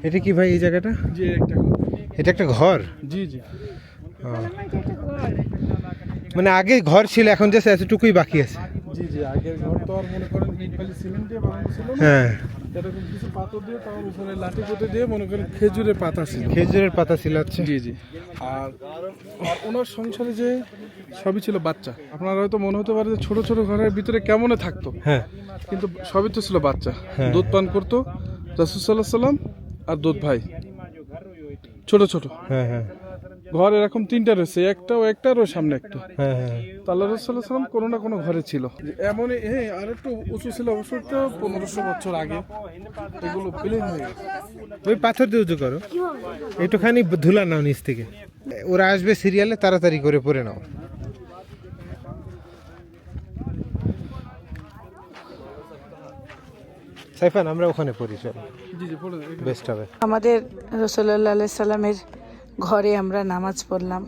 Speaker 2: এটা কি ভাই এই জায়গাটা?
Speaker 1: জি একটা,
Speaker 2: এটা একটা ঘর?
Speaker 1: জি জি।
Speaker 2: মানে আগে ঘর ছিল, এখন জাস্ট এতটুকুই বাকি আছে।
Speaker 1: জি জি, আগের ঘর তো আর মনে করেন ইট বালি সিমেন্ট দিয়ে বানানো ছিল না,
Speaker 2: হ্যাঁ,
Speaker 1: এরকম কিছু পাথর দিয়ে তার উপরে লাঠি পুঁতে দিয়ে মনে করেন খেজুরের পাতা ছিল।
Speaker 2: খেজুরের পাতা ছিল। আচ্ছা।
Speaker 1: জি জি। আর ওনার সংসারে যে সবই ছিল বাচ্চা। আপনার হয়তো মনে হতে পারে যে ছোট ছোট ঘরের ভিতরে কেমনে থাকতো,
Speaker 2: হ্যাঁ,
Speaker 1: কিন্তু সবই তো ছিল বাচ্চা।
Speaker 2: হ্যাঁ।
Speaker 1: দুধ পান করতো রাসূল সাল্লাল্লাহু আলাইহি ওয়াসাল্লাম আর দুধ ভাই, ছোট ছোট
Speaker 2: হ্যাঁ, হ্যাঁ,
Speaker 1: ঘর এরকম 3টা রয়েছে, একটাও একটার ওর সামনে একটা।
Speaker 2: হ্যাঁ, হ্যাঁ।
Speaker 1: তো আল্লাহ রাসূল সাল্লাল্লাহু আলাইহি ওয়াসাল্লাম কোনো না কোনো ঘরে ছিল। এমন আর একটু উঁচু ছিল, অবশ্য তো 1500 বছর আগে, এগুলো প্লেন হয়ে গেছে।
Speaker 2: ওই পাথর দিয়ে উঁচু করো, একটুখানি ধুলা নাও নিচ থেকে, ওরা আসবে সিরিয়ালে, তাড়াতাড়ি করে পরে নাও। সাইফান আমরা ওখানে পড়ি, চলো,
Speaker 1: জি জি, পড়ে
Speaker 2: বেস্ট হবে।
Speaker 4: আমাদের রাসূলুল্লাহ আলাইহিস সালামের ঘরে আমরা নামাজ পড়লাম,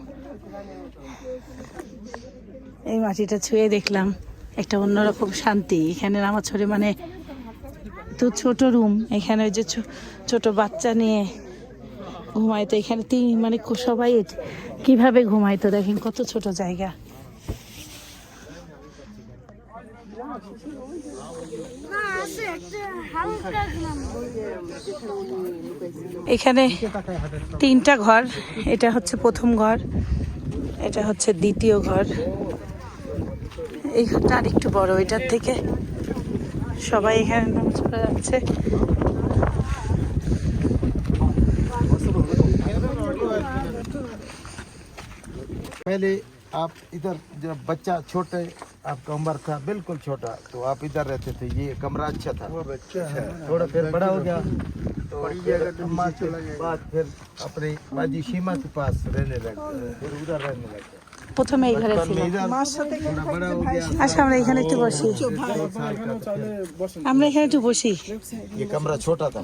Speaker 4: এই মাটিটা ছুঁয়ে দেখলাম একটা অন্যরকম শান্তি। এখানে নামাজ পড়ে মানে তো ছোট রুম, এখানে ওই যে ছোট বাচ্চা নিয়ে ঘুমাইতো, এখানে মানে সবাই কিভাবে ঘুমাইতো দেখেন, কত ছোট জায়গা। এখানে 3টা ঘর, এটা হচ্ছে প্রথম ঘর, এটা হচ্ছে দ্বিতীয় ঘর, এই ঘরটা আরেকটু বড় এটার থেকে। সবাই এখানে নামাজ পড়ে যাচ্ছে।
Speaker 6: पहले आप इधर जब बच्चा छोटे आपका उम्र था बिल्कुल छोटा, तो आप इधर रहते थे, ये कमरा अच्छा था। थोड़ा फिर बड़ा हो गया तो फिर अम्मा के बाद फिर अपनी बाजी सीमा के पास रहने लग गए, फिर उधर रहने लग गए।
Speaker 4: প্রথমে এই ঘরে
Speaker 6: बचपन
Speaker 4: ছিল।
Speaker 6: में इधर थोड़ा बड़ा हो गया,
Speaker 4: আসো আমরা এখানে একটু বসি।
Speaker 6: 1 साल का था,
Speaker 4: আমরা এখানে একটু বসি।
Speaker 6: ये कमरा छोटा था।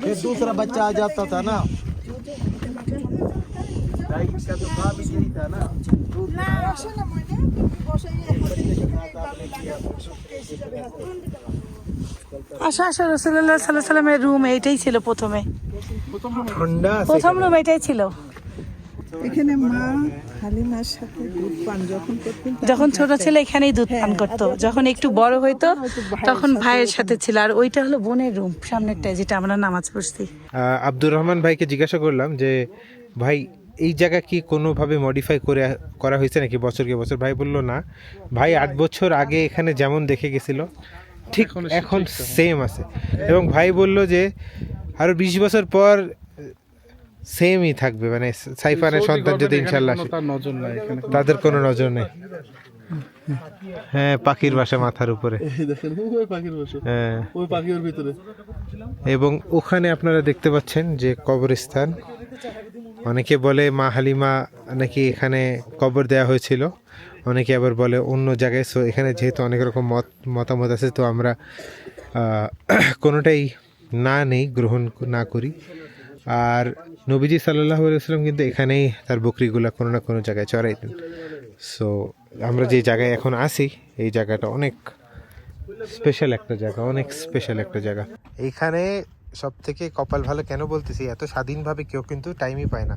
Speaker 6: फिर दूसरा बच्चा आ जाता था ना, भाई का तो काम ही नहीं था ना।
Speaker 4: আসো আসো, রাসূলুল্লাহ সাল্লাল্লাহু আলাইহি সাল্লামের রুম এইটাই ছিল প্রথমে।
Speaker 2: ঠান্ডা আছে
Speaker 4: প্রথম রুম এটাই ছিল।
Speaker 7: এখানে মা হালিমার সাথে দুধ পান যখন করতেন
Speaker 4: যখন ছোট ছিল এখানেই দুধ পান করতো, যখন একটু বড় হইতো তখন ভাইয়ের সাথে ছিল। আর ওইটা হলো বোনের রুম, সামনেরটায় যেটা আমরা নামাজ পড়ছি।
Speaker 2: আব্দুর রহমান ভাইকে জিজ্ঞাসা করলাম যে ভাই এই জায়গা কি কোনোভাবে মডিফাই করা হয়েছে নাকি বছরকে বছর? ভাই বললো না ভাই, 8 বছর আগে এখানে যেমন দেখে গেছিল ঠিক এখন সেম আছে। এবং ভাই বলল যে আরো 20 বছর পর সেমই থাকবে, মানে সাইফানের সন্তান যদি ইনশাল্লাহ আসে,
Speaker 1: তার নজর নাই এখানে।
Speaker 2: তাদের কোনো নজর নেই। হ্যাঁ, পাখির বাসা মাথার উপরে, হ্যাঁ
Speaker 6: ওই পাখির ভিতরে।
Speaker 2: এবং ওখানে আপনারা দেখতে পাচ্ছেন যে কবরস্থান। অনেকে বলে মা হালিমা নাকি এখানে কবর দেওয়া হয়েছিল, অনেকে আবার বলে অন্য জায়গায়। সো এখানে যেহেতু অনেক রকম মতামত আছে, তো আমরা কোনোটাই নেই, গ্রহণ না করি। আর নবীজি সাল্লাল্লাহু আলাইহি ওয়াসাল্লাম কিন্তু এখানেই তার বকরিগুলা কোনো না কোনো জায়গায় চড়াইতেন। সো আমরা যে জায়গায় এখন আছি এই জায়গাটা অনেক স্পেশাল একটা জায়গা, অনেক স্পেশাল একটা জায়গা। এইখানে সব থেকে কপাল ভালো কেন বলতেছি, এত স্বাধীনভাবে কেউ কিন্তু টাইমই পায় না।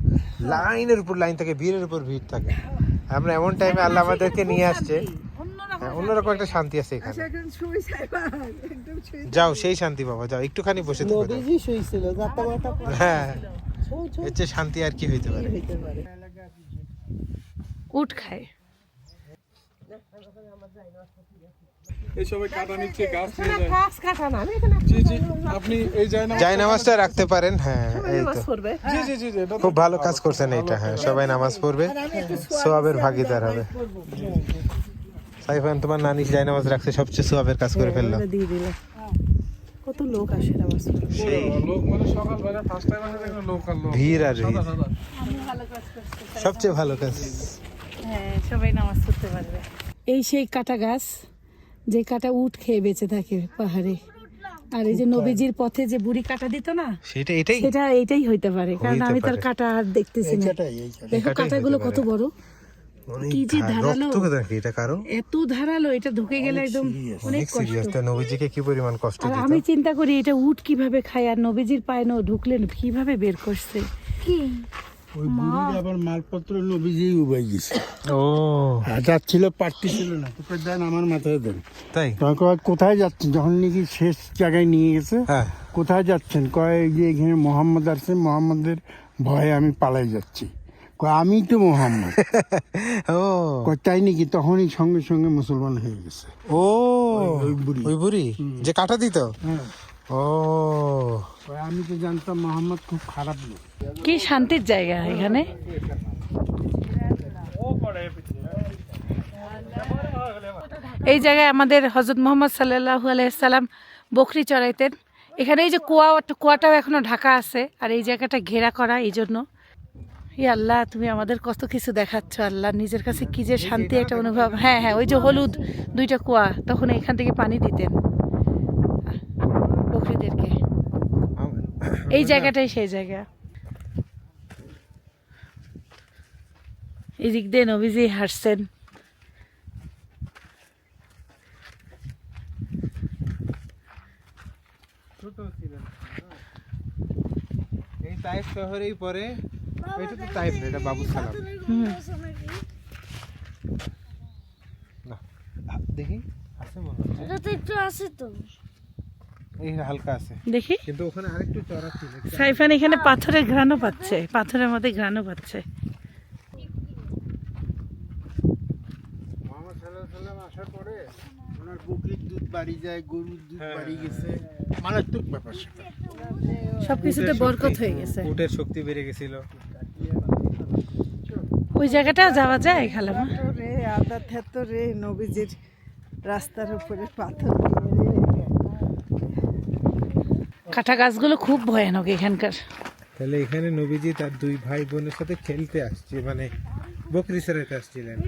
Speaker 2: লাইনের উপর লাইন থাকে, ভিড়ের উপর ভিড় থাকে। আমরা এমন টাইমে আল্লাহ আমাদেরকে নিয়ে আসছে, হ্যাঁ, অন্যরকম একটা শান্তি আছে এখানে। যাও, সেই শান্তি বাবা, যাও একটুখানি বসে থাকো।
Speaker 7: নবীজি শুইছিল যাতা মাতা
Speaker 2: হ্যাঁ, এর চেয়ে শান্তি আর কি হইতে পারে?
Speaker 4: উট খায়।
Speaker 1: এই সবাই কাটা নিচ্ছে, গাছ নিয়ে যায়। জি জি, আপনি এই
Speaker 2: জায় নামাজটা রাখতে পারেন। হ্যাঁ, এই তো
Speaker 1: জি জি জি জি, এটা
Speaker 2: খুব ভালো কাজ করছেন এটা। হ্যাঁ, সবাই নামাজ পড়বে, সোয়াবের ভাগীদার হবে। সাইফান, তোমার নানি জায় নামাজ রাখছে, সবচেয়ে সোয়াবের কাজ করে ফেললো।
Speaker 7: দিয়ে দিল। কত লোক আসে নামাজ পড়তে।
Speaker 2: সেই
Speaker 1: লোক মানে সকালবেলা ফার্স্ট টাইম আসে দেখো, লোক আর লোক।
Speaker 2: ভিড় আর ভিড়,
Speaker 1: সাদা।
Speaker 2: সবচেয়ে ভালো কাজ।
Speaker 4: হ্যাঁ, সবাই নামাজ পড়তে পারবে। এই সেই কাটা গাছ, যে কাটা উট খেয়ে বেঁচে থাকে পাহাড়ে। আর এই যে নবীজির পথে যে বুড়ি কাটা দিত না,
Speaker 2: সেটা এটাই
Speaker 4: সেটা এইটাই হইতে পারে, কারণ আমি তার কাটা আর দেখতেছি না। দেখো কাটাগুলো কত বড়, কি যে ধারালো,
Speaker 2: এটা কারো
Speaker 4: এত ধারালো, এটা ঢুকে গেলে একদম অনেক কষ্ট।
Speaker 2: সিরিয়াস। তো নবীজিকে কি পরিমাণ কষ্ট
Speaker 4: আর
Speaker 2: দিত।
Speaker 4: আমি চিন্তা করি এটা উট কিভাবে খায়, আর নবীজির পায়ে ঢুকলেন কিভাবে বের করছে।
Speaker 3: ওই বুড়ির আবার মালপত্র নবীজি উবাই গেছে।
Speaker 2: ও
Speaker 3: হাজার ছিল, পার্টি ছিল না। তো দেন আমার মাথায় দেন।
Speaker 2: তাই?
Speaker 3: তখন কয় কোথায় যাচ্ছেন, যখন নাকি শেষ জায়গায় নিয়ে গেছে,
Speaker 2: হ্যাঁ,
Speaker 3: কোথায় যাচ্ছেন? কয় এই যে এখানে মোহাম্মদ আসছে, মোহাম্মদের ভয়ে আমি পালাই যাচ্ছি। কয় আমি তো মোহাম্মদ।
Speaker 2: ও
Speaker 3: কয় তাই নাকি? তখনই সঙ্গে সঙ্গে মুসলমান হয়ে গেছে।
Speaker 2: ও
Speaker 3: ওই বুড়ি।
Speaker 2: ওই বুড়ি যে কাটা দিত।
Speaker 3: হ্যাঁ,
Speaker 2: ও
Speaker 3: কয় আমি তো জানতাম মোহাম্মদ খুব খারাপ লোক।
Speaker 4: কি শান্তির জায়গা এখানে। এই জায়গায় আমাদের হযরত মুহাম্মদ সাল্লাল্লাহু আলাইহি সাল্লাম বকরি চড়াইতেন। এখানে এই যে কুয়াটাও এখনো ঢাকা আছে, আর এই জায়গাটা ঘেরা করা। এই জন্য আল্লাহ, তুমি আমাদের কত কিছু দেখাচ্ছ আল্লাহ, নিজের কাছে কি যে শান্তি একটা অনুভব। হ্যাঁ হ্যাঁ, ওই যে হলুদ 2টা কুয়া, তখন এখান থেকে পানি দিতেন বকরিদেরকে। এই জায়গাটাই সেই জায়গা। এদিক দিয়ে নবীজি হাসছেন।
Speaker 2: এই তাইফ শহরেই পরে, এটা তো তাইফ না, এটা বাবু সালাম। না দেখি আছে মনে হয়,
Speaker 8: এটা তো একটু আছে তো।
Speaker 2: এই হালকা আছে
Speaker 4: দেখি,
Speaker 2: কিন্তু ওখানে আরেকটু চড়া ছিল।
Speaker 4: সাইফান এখানে পাথরের ঘ্রাণও পাচ্ছে, পাথরের মধ্যে ঘ্রাণও পাচ্ছে।
Speaker 2: মুহাম্মদ সাল্লাল্লাহু আলাইহি ওয়াসাল্লাম আসার পরে
Speaker 3: ওনার বকরির দুধ বাড়ি যায়, গরুর দুধ বাড়ি গেছে, মারাত্মক ব্যাপার সেটা।
Speaker 4: সবকিছুতে বরকত হয়ে গেছে।
Speaker 2: উটের শক্তি বেড়ে গেছিল।
Speaker 4: ওই জায়গাটা যাওয়া যায় খালামা?
Speaker 7: রে আদা থেত রে নবীজির রাস্তার উপরে পাথর
Speaker 4: কাঁটা গাছগুলো খুব ভয়ানক এখানকার।
Speaker 2: তাহলে এখানে নবীজি তার দুই ভাই বোনের সাথে খেলতে আসছে, মানে বকরি চড়াইতে আসছিলেন।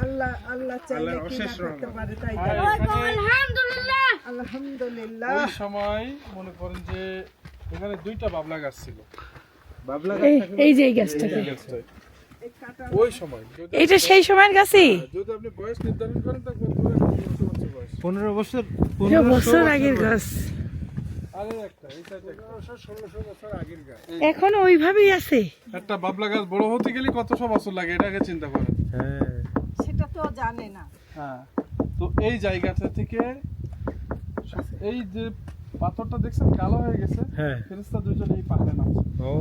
Speaker 7: আল্লাহ আল্লাহ চাইলে
Speaker 2: আল্লাহর
Speaker 7: কি
Speaker 2: অশেষ
Speaker 7: না করতে
Speaker 2: রহমত।
Speaker 7: পারে, তাই আলহামদুলিল্লাহ।
Speaker 1: ওই সময় মনে করেন যে এখানে দুইটা বাবলা গাছ ছিল।
Speaker 2: বাবলা
Speaker 4: এই যে এই গাছটাকে,
Speaker 1: ওই সময়
Speaker 4: এইটা সেই সময়ের গাছই।
Speaker 1: যদি আপনি বয়স নির্ধারণ করেন তা কত বয়স?
Speaker 2: 15 বছর
Speaker 4: বছর আগের গাছ,
Speaker 1: আরে একটা এই সাইডে 1600 বছর আগের গাছ।
Speaker 4: এখনো ওইভাবেই আছে।
Speaker 1: একটা বাবলা গাছ বড় হতে গেলে কতশো বছর লাগে, এটাকে চিন্তা করেন।
Speaker 2: হ্যাঁ,
Speaker 7: সেটা তো জানে না।
Speaker 1: হ্যাঁ, তো এই জায়গাটা থেকে এই যে পাথরটা দেখছেন কালো হয়ে গেছে,
Speaker 2: হ্যাঁ।
Speaker 1: ফেরেশতা দুইজন এই পাহাড়ে নামছে।
Speaker 2: ও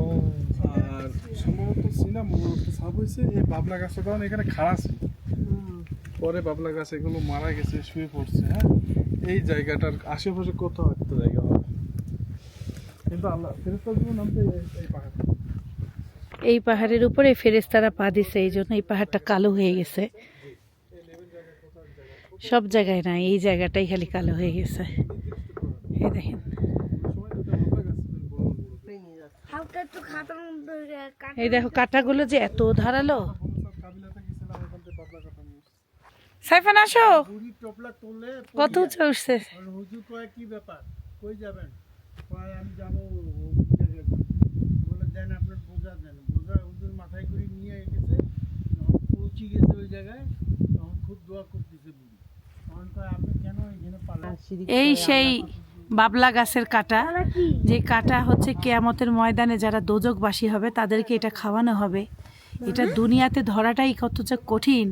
Speaker 1: আর সম্ভবত সিনা মুবারক সাব হয়েছে এই বাবলা গাছটা তখন এখানে খাড়া ছিল, পরে বাবলা গাছ এগুলো মারা গেছে, শুয়ে পড়ছে। হ্যাঁ, এই জায়গাটার আশেপাশে কোথাও একটা জায়গা হবে, কিন্তু আল্লাহ ফেরেশতা দুজন নামছে এই পাহাড়ে।
Speaker 4: এই পাহাড়ের উপরে ফেরেশতারা পা দিছে, এই জন্য এই পাহাড়টা কালো হয়ে গেছে। সব জায়গায় না, এই জায়গাটাই খালি কালো হয়ে গেছে। এই দেখেন, এই দেখো কাঁটাগুলো যে এত ধারালো। সাইফান আসো,
Speaker 3: বুড়ি টোপলা তুললে
Speaker 4: কত উঁচু উঠছে।
Speaker 3: আর হুজুর কয় কি ব্যাপার, কই যাবেন? কয় আমি যাবো বলে, দেন আপনার বোঝা, দেন বোঝা হুজুর মাথায় করে নিয়ে গেছে। যখন পৌঁছে গেছে ওই জায়গায়, তখন খুব দোয়া করতেছে বুড়ি। তখন কয় আপনি কেন এখানে পালান?
Speaker 4: এই সেই বাবলা গাছের কাঁটা, যে কাঁটা হচ্ছে কিয়ামতের ময়দানে যারা দোজকবাসী হবে তাদেরকে এটা খাওয়ানো হবে। এটা দুনিয়াতে ধরাটাই কত যে কঠিন,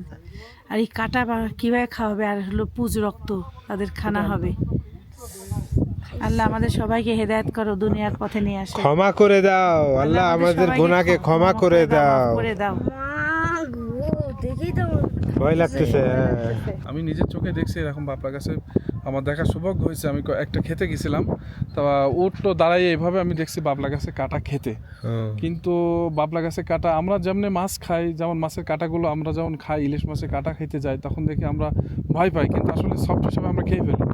Speaker 4: আর এই কাঁটা কীভাবে খাওয়াবে, আর হলো পুজ রক্ত তাদের খানা হবে। আল্লাহ আমাদের সবাইকে হেদায়েত করো, দুনিয়ার পথে নিয়ে আসো।
Speaker 2: ক্ষমা করে দাও আল্লাহ, আমাদের গুনাহকে ক্ষমা করে দাও।
Speaker 4: করে দাও।
Speaker 2: ভয় লাগতেছে।
Speaker 1: আমি নিজের চোখে দেখছি এরকম বাবলা গাছে, আমার দেখার সৌভাগ্য হয়েছে। আমি একটা খেতে গেছিলাম, তা উঠলো দাঁড়াই এইভাবে আমি দেখছি বাবলা গাছে কাটা খেতে। কিন্তু বাবলা গাছে কাটা আমরা যেমনি মাছ খাই, যেমন মাছের কাটাগুলো আমরা যখন খাই, ইলিশ মাছের কাটা খেতে যাই, তখন দেখি আমরা ভয় পাই, কিন্তু আসলে সফট হিসেবে আমরা খেয়ে ফেলি।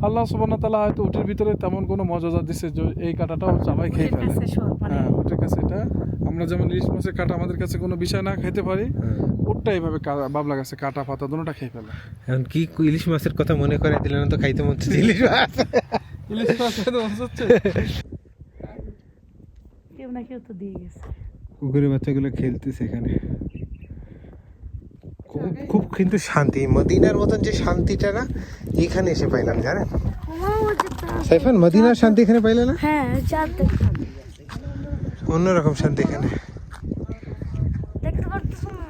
Speaker 1: আল্লাহ সুবহানাহু ওয়া তাআলা হয়তো উটের ভিতরে তেমন কোনো মজা দিচ্ছে যে এই কাটাটাও সবাই খেয়ে ফেলে। হ্যাঁ, উটের কাছে এটা আমরা যেমন ইলিশ মাছের কাটা আমাদের কাছে কোনো বিষয় না খেতে পারি, উটটা এইভাবে বাবলা গাছে কাটা পাতা দুটোটা খেয়ে ফেলে।
Speaker 2: এখন কি ইলিশ মাছের কথা মনে করে দিলেন, তো খাইতে মন চাচ্ছে ইলিশ মাছ।
Speaker 1: ইলিশ মাছ খেতে মন চাচ্ছে।
Speaker 4: কেউ না কেউ তো দিয়ে গেছে।
Speaker 2: কুকুরের বাচ্চাগুলো খেলতেছে এখানে। খুব কিন্তু শান্তি, মদিনার মতন যে শান্তিটা না এখানে এসে পাইলাম, জানেন সাইফান? মদিনার শান্তি এখানে পাইলে না?
Speaker 8: হ্যাঁ,
Speaker 2: অন্যরকম শান্তি এখানে।
Speaker 8: দেখতে পারতেছো না?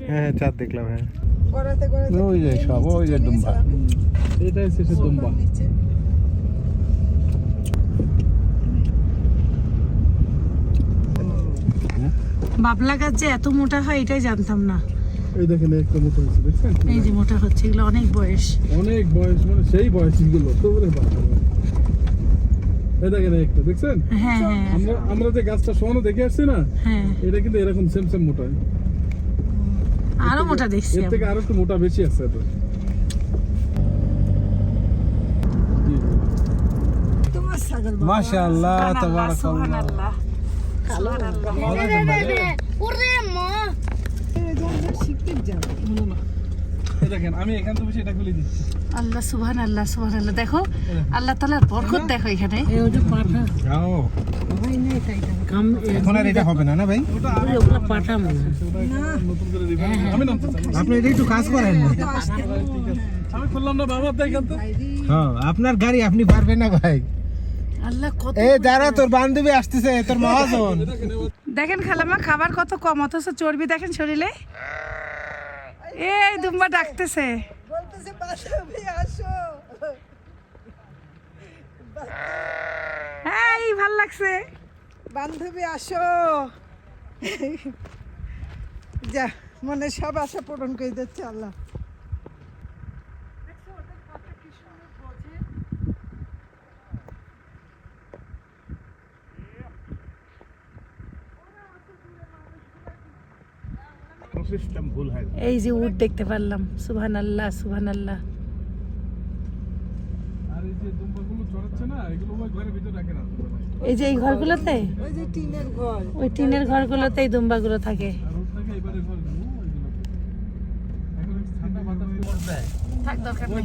Speaker 2: হ্যাঁ, চাঁদ দেখলাম। হ্যাঁ,
Speaker 7: গড়াতে গড়াতে
Speaker 1: ওই যে সব ওই যে দুম্বা, এটাই শেষে দুম্বা।
Speaker 7: নিচে
Speaker 4: বাবলা গাছ যে এত মোটা হয় এটাই জানতাম না।
Speaker 1: এই দেখেন একটা মোটা হয়েছে, দেখছেন?
Speaker 4: এই যে মোটা হচ্ছে, এগুলো অনেক বয়স।
Speaker 1: অনেক বয়স, মানে সেই বয়স গুলো তো বলে বাবা। এই দেখেন একটা, দেখছেন?
Speaker 4: হ্যাঁ হ্যাঁ
Speaker 1: আমরা যে গাছটা সমানো দেখে আসছি না,
Speaker 4: হ্যাঁ,
Speaker 1: এটা কিন্তু এরকম সেম সেম মোটা।
Speaker 4: আরো মোটা দেখছি
Speaker 1: এর থেকে আরো একটু মোটা বেশি আছে এটা।
Speaker 7: তোমার ছাগল
Speaker 2: মাশাআল্লাহ, তাবারাকাল্লাহ।
Speaker 4: সুবহানাল্লাহ।
Speaker 8: ওরে মা,
Speaker 7: শিখতে যাবো।
Speaker 1: এই দেখেন আমি এখান থেকে বেশি এটা খুলে দিচ্ছি।
Speaker 4: আল্লাহ সুবহানাল্লাহ, সুবহানাল্লাহ। দেখো আল্লাহ তাআলার বরকত দেখো এখানে।
Speaker 2: যাও, এখন আর এটা হবে না, না ভাই?
Speaker 1: নতুন করে দিবেন, আমি নামতে চাই।
Speaker 2: আপনি এটা একটু কাজ করেন না।
Speaker 1: আমি খুললাম না বাবা, দেখেন তো।
Speaker 2: হ্যাঁ, আপনার গাড়ি, আপনি পারবেন না ভাই।
Speaker 4: আল্লাহ কত
Speaker 2: এ দাঁড়া, তোর বান্ধবী আসতেছে, তোর মহাজন।
Speaker 4: দেখেন খালামা, খাবার কত কম, অথচ চর্বি দেখেন শরীরে। এই দুম্বা ডাকতেছে।
Speaker 7: বলতেছে বাসাবে আসো।
Speaker 4: এই ভাল লাগছে।
Speaker 7: বান্ধবী আসো। যা, মনে সব আশা পূরণ করে দিচ্ছে আল্লাহ।
Speaker 4: এই যে উট দেখতে পারলাম, সুবহানাল্লাহ, সুবহানাল্লাহ।
Speaker 1: আর এই যে দুম্বাগুলো চড়াচ্ছে না, এগুলো ওই ঘরের ভিতরে
Speaker 4: এই যে এই ঘরগুলোতে,
Speaker 7: ওই যে টিনের ঘর,
Speaker 4: ওই টিনের ঘরগুলোতে এই দুম্বাগুলো থাকে। থাক, দরকার নেই।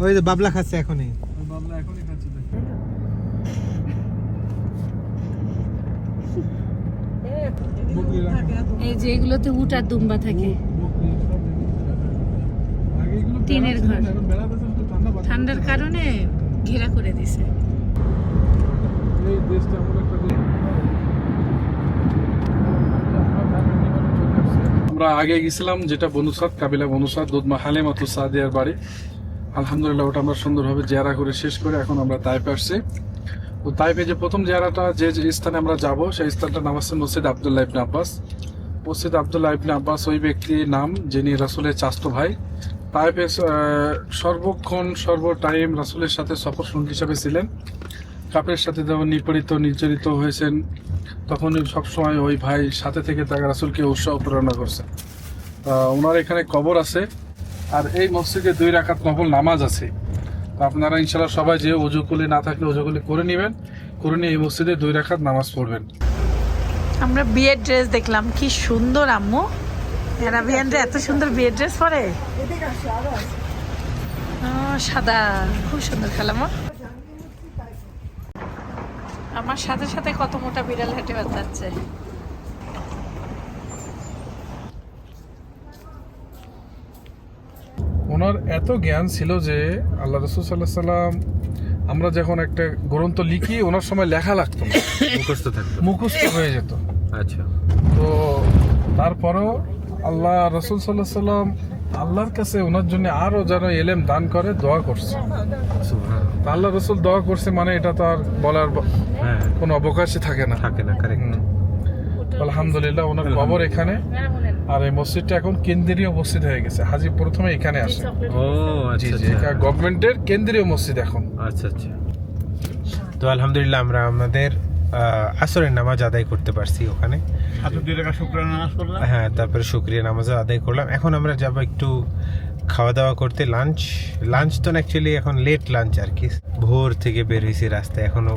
Speaker 2: ওই যে বাবলা খাচ্ছে এখনই।
Speaker 4: এই যে এগুলোতে উট আর দুম্বা থাকে। টিনের ঘর, ঠান্ডার কারণে ঘেরা করে দিছে।
Speaker 1: এই দেশটা এমন একটা দেশ। আমরা আগে গেছিলাম যেটা বনুসাদ, কাবিলা বনুসাদ, দুধমা হালিমাতুস সাদিয়ার বাড়ি। আলহামদুলিল্লাহ ওটা আমরা সুন্দরভাবে জিয়ারা করে শেষ করে এখন আমরা তাইপে আসছি। তো তাইপে যে প্রথম জিয়ারাটা যে স্থানে আমরা যাব সেই স্থানটার নাম হচ্ছে মসজিদ আব্দুল্লাহ ইবনে আব্বাস। মসজিদ আব্দুল্লাহ ইবনে আব্বাস ওই ব্যক্তির নাম যিনি রাসূলের চাচাতো ভাই। তাইপে সর্বক্ষণ সর্ব টাইম রাসূলের সাথে সফর সঙ্গী হিসাবে ছিলেন। কাপের সাথে যখন নিপীড়িত নির্যাতিত হয়েছেন তখন সবসময় ওই ভাই সাথে থেকে তাকে রাসূলকে উৎসাহ প্রেরণা করছে। ওনার এখানে কবর আছে আর এই মসজিদে 2 রাকাত নফল নামাজ আছে। তো আপনারা ইনশাআল্লাহ সবাই যে ওযুকুলি না থাকলে ওযুকুলি করে নেবেন, করে নিয়ে এই মসজিদে 2 রাকাত নামাজ পড়বেন।
Speaker 4: আমরা বিয়ের ড্রেস দেখলাম, কি সুন্দর আম্মু। অ্যারাবিয়ানরা এত সুন্দর বিয়ের ড্রেস পরে। সাদা, খুব সুন্দর খেলামো। আমার সাথে সাথে কত মোটা বিড়াল হেঁটে যাচ্ছে।
Speaker 1: ওনার এত জ্ঞান ছিল যে আল্লাহ রাসূল সাল্লাল্লাহু আলাইহি সাল্লাম আমরা যখন একটা গ্রন্থ লিখি ওনার সময় লেখা লাগতো না,
Speaker 2: মুখস্থ থাকতো।
Speaker 1: মুখস্থ হয়ে যেত।
Speaker 2: আচ্ছা।
Speaker 1: তো তারপরেও আল্লাহ রাসূল সাল্লাল্লাহু আলাইহি সাল্লাম আল্লাহর কাছে ওনার জন্য আরো যেন এলেম দান করে দোয়া করছে। তা আল্লাহ রাসূল দোয়া করছে মানে এটা তো আর বলার
Speaker 2: হ্যাঁ,
Speaker 1: কোনো অবকাশই থাকে না।
Speaker 2: থাকে না, কারেক্ট।
Speaker 1: আলহামদুলিল্লাহ ওনার কবর এখানে। আর এই মসজিদটা এখন কেন্দ্রীয় মসজিদ হয়ে গেছে। হাজি প্রথমে এখানে আসে।
Speaker 2: ও আচ্ছা
Speaker 1: জি, এটা গভর্নমেন্টের কেন্দ্রীয় মসজিদ এখন।
Speaker 2: আচ্ছা আচ্ছা। তো আলহামদুলিল্লাহ আমরা আমাদের আসরের নামাজ আদায় করতে পারছি ওখানে। হ্যাঁ, তারপরে শুকরিয়া নামাজ আদায় করলাম। এখন আমরা যাব একটু খাওয়া দাওয়া করতে, লাঞ্চ তো অ্যাকচুয়ালি এখন লেট লাঞ্চ আর কি। ভোর থেকে বের হয়েছি রাস্তায়, এখনো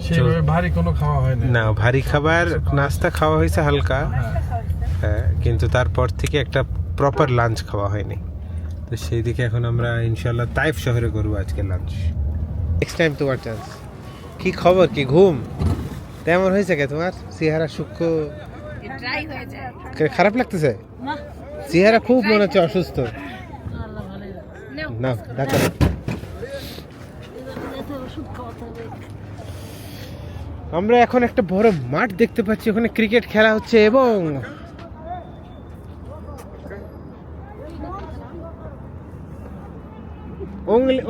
Speaker 1: সেভাবে ভারী কোনো খাওয়া হয়
Speaker 2: না। ভারী খাবার নাস্তা খাওয়া হয়েছে হালকা, হ্যাঁ, কিন্তু তারপর থেকে একটা প্রপার লাঞ্চ খাওয়া হয়নি। তো সেই দিকে এখন আমরা ইনশাল্লাহ তাইফ শহরে করবো আজকে লাঞ্চ। নেক্সট টাইম তোমার চান্স। কি খবর, কি ঘুম তেমন হয়েছে কে তোমার? চেহারা সূক্ষ্ম, খারাপ লাগতেছে? চেহারা খুব মনে হচ্ছে অসুস্থ। না ডাক্তার। আমরা এখন একটা বড় মাঠ দেখতে পাচ্ছি, ওখানে ক্রিকেট খেলা হচ্ছে এবং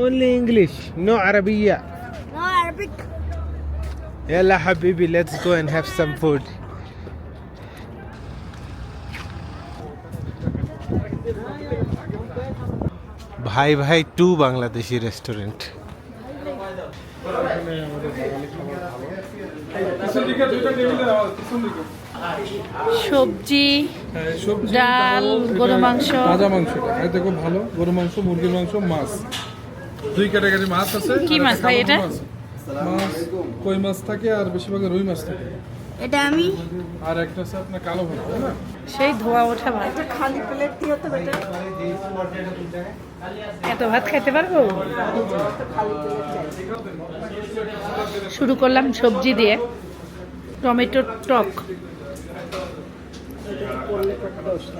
Speaker 2: only English, no Arabiya.
Speaker 8: No Arabic.
Speaker 2: Yalla habibi, let's go and have some food. ভাই ভাই 2 বাংলাদেশি রেস্টুরেন্ট।
Speaker 4: সবজি, ডাল, গরু মাংস,
Speaker 1: তাজা মাংসটা এতে খুব ভালো। গরু মাংস, মুরগির মাংস, মাছ, 2 ক্যাটাগরি মাছ আছে।
Speaker 4: কি মাছ ভাই এটা?
Speaker 1: মাছ কই মাছ থাকে আর বেশিরভাগ রুই মাছ থাকে।
Speaker 8: এটা আমি
Speaker 1: আর একটা আছে আপনার কালো ভুনা, তাই না?
Speaker 4: সেই ধোয়া ওঠা ভাত।
Speaker 7: খালি প্লেট দিয়ে তো বেটা
Speaker 4: এত ভাত খেতে পারবো? শুরু করলাম সবজি দিয়ে, টমেটো টক।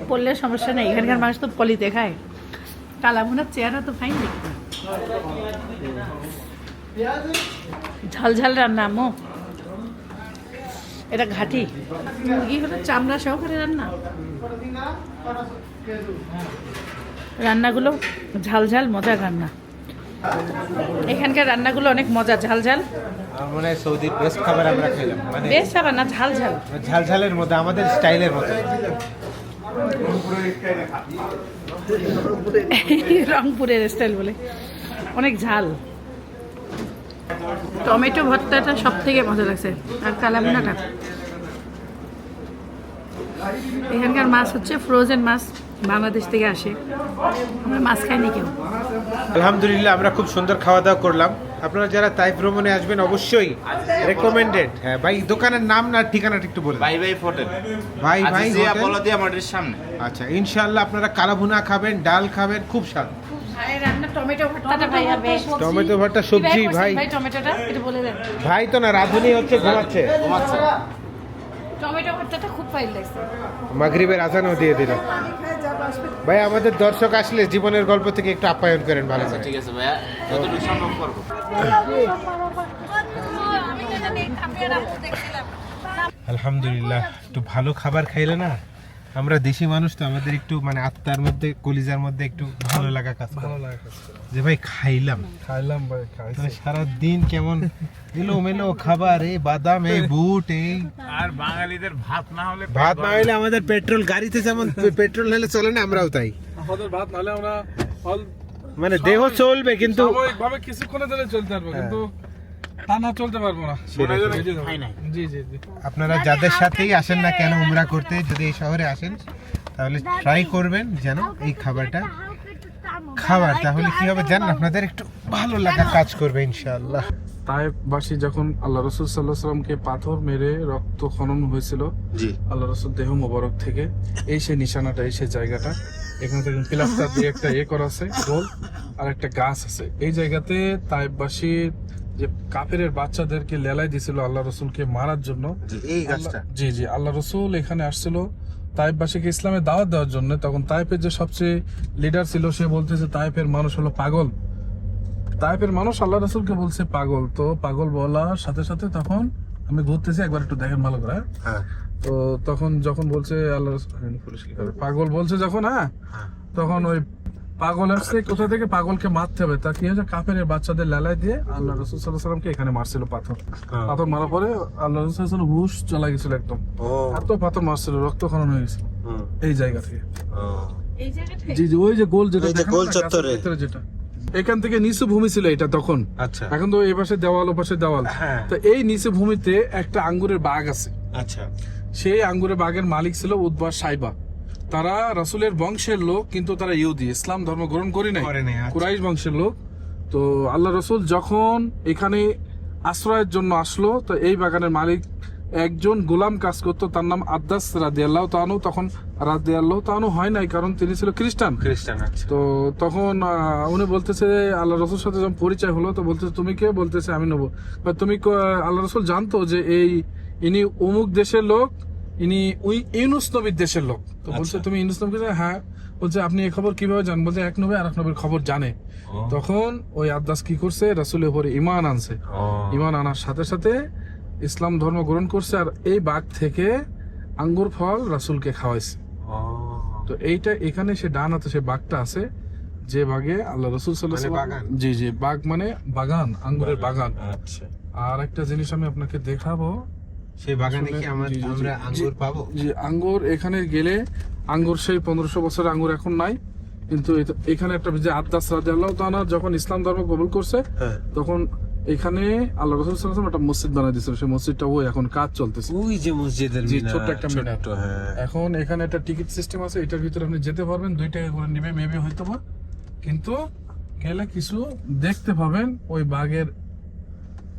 Speaker 4: পড়লে সমস্যা নেই, এখানকার মানুষ তো পলিতে খায়। কালাভুনার চেহারা তো ফাইন দেখতে। ঝালঝাল রান্না আম্মু, এটা ঘাটি মুরগি হলো চামড়া সহকারে রান্না। রান্নাগুলো ঝালঝাল মজার রান্না। এখানকার রান্নাগুলো অনেক মজা, ঝালঝাল।
Speaker 2: মনে হয় সৌদির বেস্ট খাবার আমরা খেলাম, মানে
Speaker 4: বেশ খাবার না, ঝালঝাল,
Speaker 2: ঝালঝালের মধ্যে আমাদের স্টাইলের মতো।
Speaker 4: রংপুরের স্টাইল বলে, অনেক ঝাল। টমেটো ভর্তাটা সব থেকে মজা লাগছে, আর কালাভুনাটা। এখানকার মাছ হচ্ছে ফ্রোজেন মাছ, বাংলাদেশ থেকে আসে। আমরা মাছ খাইনি কেউ।
Speaker 2: আলহামদুলিল্লাহ আমরা খুব সুন্দর খাওয়া দাওয়া করলাম। আপনারা যারা তাই ভ্রমণে আসবেন অবশ্যই রেকমেন্ডেড। হ্যাঁ ভাই, দোকানের নাম না ঠিকানাটা একটু বলুন।
Speaker 9: ভাই ভাই হোটেল,
Speaker 2: ভাই ভাই
Speaker 9: আজিজিয়া
Speaker 2: হোটেল।
Speaker 9: বলদিয়া মাঠের সামনে।
Speaker 2: আচ্ছা, ইনশাআল্লাহ আপনারা কালাভুনা খাবেন, ডাল খাবেন, খুব স্বাদ।
Speaker 4: ভাইয়ের রান্না টমেটো ভর্তাটা ভাই হবে।
Speaker 2: টমেটো ভর্তা, সবজি ভাই।
Speaker 4: ভাই টমেটোটা একটু বলে দেন।
Speaker 2: ভাই তো না, রাঁধুনি হচ্ছে ঘুমাচ্ছে।
Speaker 4: টমেটো ভর্তাটা খুব ফাইল লাগছে।
Speaker 2: মাগরিবের আজানও দিয়ে দিল। ভাই আমাদের দর্শক আসলে জীবনের গল্প থেকে একটু আপ্যায়ন করেন ভালো করে।
Speaker 9: ঠিক আছে ভাইয়া, যতটুকু সম্ভব করবো।
Speaker 2: আলহামদুলিল্লাহ, একটু ভালো খাবার খাইলে না, আমরা দেশি মানুষ তো, আমাদের একটু মানে আত্মার মধ্যে, কলিজার মধ্যে একটু ভালো লাগা কাজ করে। যে ভাই খাইলাম
Speaker 1: ভাই
Speaker 2: মানে সারা দিন কেমন এলোমেলো খাবার, এই বাদাম, এই বুট, এই
Speaker 1: আর বাঙালিদের ভাত না হলে
Speaker 2: আমাদের পেট্রোল, গাড়িতে যেমন পেট্রোল হলে চলে না, আমরাও তাই।
Speaker 1: আমাদের ভাত নাহলে আমরা
Speaker 2: মানে দেহ চলবে কিন্তু
Speaker 1: সাময়িকভাবে কিছুক্ষণের জন্য চলতে পারবো, কিন্তু টানা চলতে পারবো না। জি জি জি।
Speaker 2: আপনারা যাদের সাথেই আসেন না কেন উমরা করতে, যদি এই শহরে আসেন তাহলে ট্রাই করবেন যেন এই খাবারটা খাবার, তাহলে কি হবে জানেন, আপনাদের একটু ভালো লাগা কাজ করবে ইনশাআল্লাহ।
Speaker 1: তায়েফবাসী যখন আল্লাহ রসুল সাল্লাল্লাহু আলাইহি সাল্লামকে পাথর মেরে রক্ত খনন হয়েছিল,
Speaker 2: জি,
Speaker 1: আল্লাহ রসুল দেহ মোবারক থেকে, এই সেই নিশানাটা, এই সেই জায়গাটা, এখান থেকে প্লাস্টার দিয়ে একটা করা আছে গোল, আর একটা গাছ আছে। এই জায়গাতে তায়েফবাসী যে কাফেরের বাচ্চাদেরকে লেলাই দিছিল আল্লাহ রসুলকে মারার জন্য,
Speaker 2: এই গাছটা,
Speaker 1: জি জি, আল্লাহ রসুল এখানে আসছিল তায়েফবাসীকে ইসলামে দাওয়াত দেওয়ার জন্য। তখন তায়েফের যে সবচেয়ে লিডার ছিল, সে বলতেছে তায়েফের মানুষ হলো পাগল। তায়েফের মানুষ আল্লাহ রসুলকে বলছে পাগল। তো পাগল বলার সাথে সাথে তখন আমি ঘুরতেছি, একবার একটু দেখেন ভালো করে।
Speaker 2: হ্যাঁ,
Speaker 1: তো তখন যখন বলছে আল্লাহ রসুল পাগল বলছে যখন, হ্যাঁ, তখন ওই পাগল আসছে কোথা থেকে, পাগলকে মারতে হবে, তা কি হয়েছে, কাফেরের বাচ্চাদের লেলাই দিয়ে আল্লাহ রসুল সাল্লাল্লাহু আলাইহি সাল্লামকে এখানে মারছিল পাথর। পাথর মারার পরে আল্লাহ রসুল সাল্লাল্লাহু আলাইহি হুশ চলে গেছিল একদম, এত পাথর মারছিল, রক্ত খনন হয়ে গেছিল এই জায়গা থেকে।
Speaker 4: এই জায়গাটা
Speaker 1: জি জি, ওই যে গোল যেটা
Speaker 2: এই যে
Speaker 1: দেখেন
Speaker 2: গোল
Speaker 1: না,
Speaker 2: চত্বরে।
Speaker 1: গাছের ভিতরে যেটা, এখান থেকে নিচু ভূমি ছিল এটা তখন।
Speaker 2: আচ্ছা
Speaker 1: এখন তো এই পাশে দেওয়াল, ও পাশে দেওয়াল।
Speaker 2: হ্যাঁ।
Speaker 1: তো এই নিচু ভূমিতে একটা আঙ্গুরের বাগ আছে।
Speaker 2: আচ্ছা,
Speaker 1: সেই আঙ্গুরের বাগের মালিক ছিল উতবা সাইবা। তারা রাসূলের বংশের লোক, কিন্তু তারা ইহুদি, ইসলাম ধর্ম গ্রহণ করে নাই,
Speaker 2: আচ্ছা।
Speaker 1: কুরাইশ বংশের লোক। তো আল্লাহ রসুল যখন এখানে আশ্রয়ের জন্য আসলো, তো এই বাগানের মালিক একজন গোলাম কাজ করতো, তার নাম আদ্দাস রাদিয়াল্লাহু তাআলা। তখন রাদিয়াল্লাহু তাআলা হয় নাই, কারণ তিনি ছিল খ্রিস্টান।
Speaker 2: আচ্ছা।
Speaker 1: তো তখন উনি বলতেছে, আল্লাহ রসুল সাথে যখন পরিচয় হলো, তো বলতেছে তুমি কে, বলতেছে আমি নেবো। তুমি আল্লাহ রসুল জানতো যে ইনি অমুক দেশের লোক, ইনি ইউনুস নবীর দেশের লোক। তো বলছে তুমি ইউনুস নবী, হ্যাঁ। বলছে আপনি এই খবর কিভাবে জানেন? বলছে এক নবী আর এক নবীর খবর জানে। তখন ওই আদ্দাস কি করছে, রাসূলের উপরে ঈমান আনছে। ঈমান আনার সাথে সাথে ইসলাম ধর্ম গ্রহণ করছে, আর এই বাগ থেকে আঙ্গুর ফল রাসূলকে খাওয়াইছে। তো এইটা এখানে সে ডান হাতে সে বাগটা আছে, যে বাগে আল্লাহ রসুল সাল্লাল্লাহু আলাইহি ওয়াসাল্লাম, জি জি, বাগ মানে বাগান, আঙ্গুরের বাগান।
Speaker 2: আচ্ছা,
Speaker 1: আর একটা জিনিস আমি আপনাকে দেখাবো,
Speaker 2: সেই বাগানে কি আমরা আঙ্গুর পাবো?
Speaker 1: জি, আঙ্গুর এখানে গেলে আঙ্গুর সেই 1500 বছরের আঙ্গুর এখন নাই, কিন্তু এখানে একটা যে আদ্দাস রাদিয়াল্লাহু তাআলা যখন ইসলাম ধর্ম কবুল করছে, তখন এখানে আল্লাহ রাসূল সাল্লাল্লাহু আলাইহি ওয়াসাল্লাম একটা মসজিদ বানাই দিয়েছিল। সেই মসজিদটা ওই এখন কাজ চলতেছে,
Speaker 2: ওই যে মসজিদের
Speaker 1: জি,
Speaker 2: মিনার,
Speaker 1: ছোট্ট একটা মিনার।
Speaker 2: হ্যাঁ।
Speaker 1: এখন এখানে একটা টিকিট সিস্টেম আছে, এটার ভিতরে আপনি যেতে পারবেন, 2 টাকা করে নেবে মেবি হয়তো বা, কিন্তু গেলে কিছু দেখতে পাবেন ওই বাগের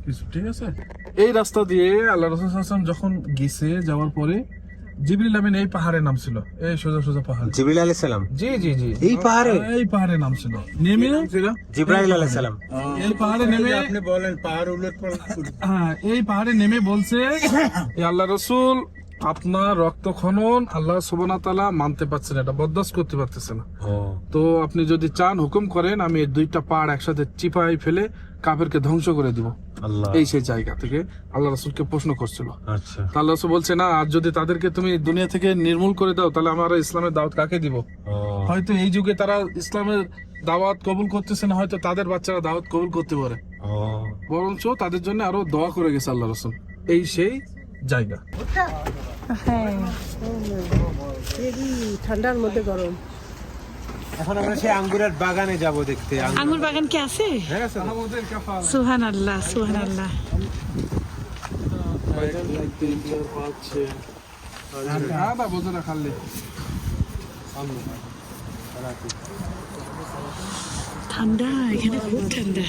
Speaker 1: কিছু, ঠিক আছে। এই রাস্তা দিয়ে আল্লাহ রাসূল সাল্লাল্লাহু আলাইহি ওয়াসাল্লাম যখন গেছে, যাওয়ার পরে জিবরিল আমিন এই পাহাড়ে নামছিল, এই সোজা সোজা পাহাড়,
Speaker 2: জিবরিল আলাইহিস সালাম,
Speaker 1: জি জি জি,
Speaker 2: এই পাহাড়ে
Speaker 1: নামছিল, নেমে
Speaker 2: জিবরাইল আলাইহিস সালাম,
Speaker 1: এই পাহাড়ে নেমে,
Speaker 3: আপনি বলেন পাহাড় উল্লেখ করেন।
Speaker 1: হ্যাঁ, এই পাহাড়ে নেমে বলছে, এই আল্লাহ রসুল আপনার রক্ত খনন আল্লাহ সুবহানাহু ওয়া তাআলা মানতে পারছেন, এটা বরদাস্ত করতে পারতেছে না। তো আপনি যদি চান হুকুম করেন, আমি এই 2টা পাহাড় একসাথে চিপাই ফেলে কাফেরকে ধ্বংস করে দিব। এই সেই জায়গা থেকে আল্লাহ রাসূলকে প্রশ্ন করছিল।
Speaker 2: আচ্ছা,
Speaker 1: আল্লাহ রাসূল বলছে, না, আর যদি তাদেরকে তুমি দুনিয়া থেকে নির্মূল করে দাও, তাহলে আমরা ইসলামের দাওয়াত কাকে দিব? হয়তো এই যুগে তারা ইসলামের দাওয়াত কবুল করতেছে না, হয়তো তাদের বাচ্চারা দাওয়াত কবুল করতে পারে, বরঞ্চ তাদের জন্য আরো দোয়া করে গেছে আল্লাহ রাসূল। এই সেই জায়গা।
Speaker 4: হ্যাঁ,
Speaker 7: ঠান্ডার মধ্যে গরম।
Speaker 2: এখন আমরা সেই আঙ্গুরের বাগানে যাব দেখতে।
Speaker 4: আঙ্গুর বাগান কি আছে?
Speaker 2: হ্যাঁ, আছে।
Speaker 4: সুবহানাল্লাহ, সুবহানাল্লাহ।
Speaker 1: বোঝো না খালি
Speaker 4: ঠান্ডা, এখানে খুব ঠান্ডা।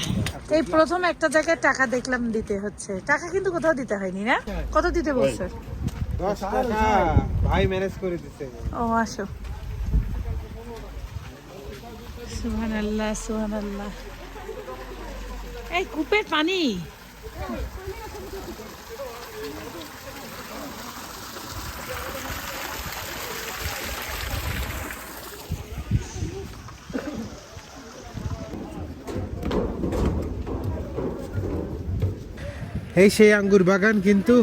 Speaker 4: এই প্রথম একটা জায়গায় টাকা দেখলাম দিতে হচ্ছে, টাকা কিন্তু কোথাও দিতে হয়নি না? কত দিতে বলছে?
Speaker 2: 10 টাকা ভাই ম্যানেজ করে দিচ্ছে।
Speaker 4: ও আসো। সুবহানাল্লাহ সুবহানাল্লাহ। এই কূপের পানি।
Speaker 2: এই সেই আঙ্গুর বাগান, কিন্তু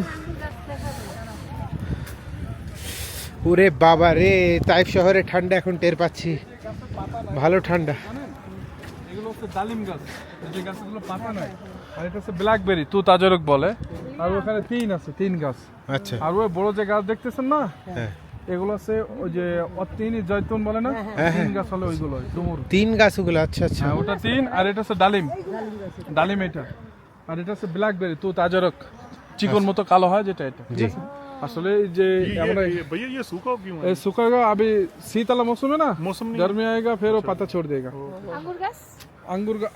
Speaker 2: ওরে বাবা রে, তাইফ শহরে ঠান্ডা এখন টের পাচ্ছি, ভালো ঠান্ডা।
Speaker 1: এগুলো হচ্ছে ডালিম গাছ, এই যে গাছগুলো পাতা নাই, আর এটা হচ্ছে ব্ল্যাকবেরি, তুত আজরক বলে। আর ওখানে তিন গাছ।
Speaker 2: আচ্ছা,
Speaker 1: আর ওই বড় যে গাছ দেখতেছেন না,
Speaker 2: হ্যাঁ
Speaker 1: এগুলো আছে ওই যে অতিনি জয়তুন বলে না,
Speaker 2: হ্যাঁ।
Speaker 1: 3 গাছ হলে ওইগুলো ডুমুর।
Speaker 2: 3 গাছগুলো, আচ্ছা আচ্ছা।
Speaker 1: হ্যাঁ, ওটা 3, আর এটা হচ্ছে ডালিম এটা। আর এটা হচ্ছে ব্ল্যাকবেরি, তুত আজরক, চিকন মতো কালো হয় যেটা, এটা ঠিক
Speaker 2: জি।
Speaker 1: আছে? আসলে এই যে আমরা
Speaker 10: भैया ये सूखा क्यों है?
Speaker 1: ये सूखेगा अभी, शीत वाला मौसम है ना,
Speaker 10: मौसम नहीं
Speaker 1: गर्मी आएगा फिर वो पत्ता छोड़ देगा।
Speaker 4: আঙ্গুর গাছ?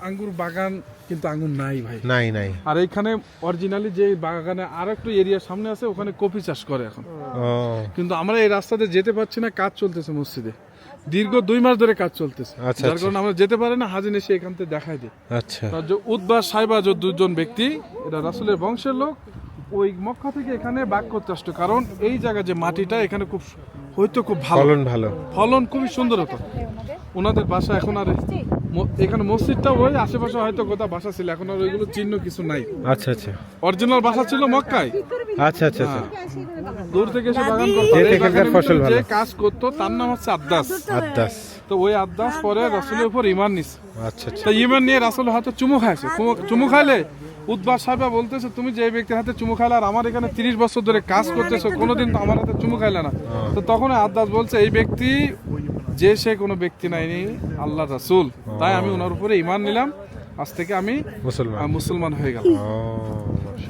Speaker 1: আঙ্গুর বাগান, কিন্তু আঙ্গুর নাই ভাই।
Speaker 2: নাই নাই।
Speaker 1: আর এইখানে অরিজিনালি যে বাগানে আর একটু এরিয়ার সামনে আছে, ওখানে কফি চাষ করে এখন।
Speaker 2: ও
Speaker 1: কিন্তু আমরা এই রাস্তাতে যেতে পারছি না, কাজ চলতেছে মসজিদে, দীর্ঘ 2 মাস ধরে কাজ চলতেছে,
Speaker 2: আচ্ছা,
Speaker 1: যার
Speaker 2: আচ্ছা।
Speaker 1: কারণে আমরা যেতে পারি না। হাজিন এসে এখান থেকে দেখাই দিই।
Speaker 2: আচ্ছা,
Speaker 1: তার যে উদ্বা সাহেবা, যে 2 ব্যক্তি, এটা রাসূলের বংশের লোক, ওই মক্কা থেকে এখানে বাগ করতে আসতো, কারণ এই জায়গা যে মাটিটা এখানে খুব হয়তো খুব ভালো
Speaker 2: ফলন ভালো।
Speaker 1: ফলন খুবই সুন্দর হতো। ওনাদের বাসা এখন আর এখানে মসজিদটা ওই আশেপাশে হয়তো কোথাও বাসা ছিল, এখন আর ওইগুলো চিহ্ন কিছু নাই।
Speaker 2: আচ্ছা আচ্ছা
Speaker 1: অরিজিনাল বাসা ছিল মক্কায়।
Speaker 2: আচ্ছা আচ্ছা আচ্ছা।
Speaker 1: দূর থেকে এসে বাগান করতো।
Speaker 2: যে
Speaker 1: এই
Speaker 2: এখানকার
Speaker 1: বাগানের
Speaker 2: ফসল
Speaker 1: ভিতরে যে
Speaker 2: ভালো।
Speaker 1: কাজ করতো তার নাম হচ্ছে আদ্দাস।
Speaker 2: আদাস।
Speaker 1: তো ওই আদ্দাস পরে রাসূলের উপর ঈমান নিছে।
Speaker 2: আচ্ছা আচ্ছা।
Speaker 1: তো ঈমান নিয়ে রাসূল হাতে চুমু খাইছে। চুমু খাইলে উদ্বা সাহেবা বলতেছে, তুমি যে ব্যক্তির হাতে চুমু খাইলে, আর আমার এখানে 30 বছর ধরে কাজ করতেছো, কোনোদিন তো আমার হাতে চুমু খাইলে না। তো তখন আদ্দাস বলছে, এই ব্যক্তি যে সে কোনো ব্যক্তি নাইনি, আল্লাহ রাসূল। তাই আমি ওনার উপরে ঈমান নিলাম, আজ থেকে আমি মুসলমান হয়ে গেলাম।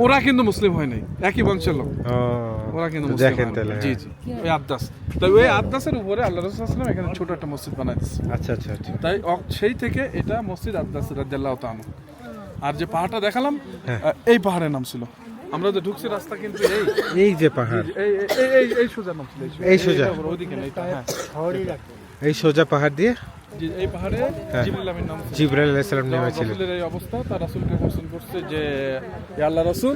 Speaker 1: ওরা কিন্তু মুসলিম হয় নাই, একই বংশের লোক, ওরা কিন্তু মুসলিম
Speaker 2: দেখেন
Speaker 1: হয় নাই।
Speaker 2: তাহলে,
Speaker 1: জি জি, ওই আদ্দাস। তাই ওই আদ্দাসের উপরে আল্লাহ রাসূল সাল্লাল্লাহু আলাইহি ওয়াসাল্লাম এখানে ছোট একটা মসজিদ বানাই দিয়েছে।
Speaker 2: আচ্ছা আচ্ছা আচ্ছা।
Speaker 1: তাই সেই থেকে এটা মসজিদ আদ্দাস রাদিয়াল্লাহু তাআলা। আর যে পাহাড়টা দেখালাম, এই পাহাড়ের নাম ছিল, আমরা যে ঢুকছি রাস্তা কিন্তু
Speaker 2: এই যে পাহাড়,
Speaker 1: এই সোজা নাম ছিল,
Speaker 2: এই সোজা,
Speaker 1: ওইদিকে না, এটা হ্যাঁ,
Speaker 2: এই সোজা পাহাড় দিয়ে
Speaker 1: জি, এই পাহাড়ে জিবরিল আমিন নাম ছিল।
Speaker 2: জিবরাইল আলাইহিস সালাম নেমেছিলেন।
Speaker 1: রাসূলের এই অবস্থা, তার রাসূলকে কোশ্চেন করছে যে, ইয়া আল্লাহ রাসূল,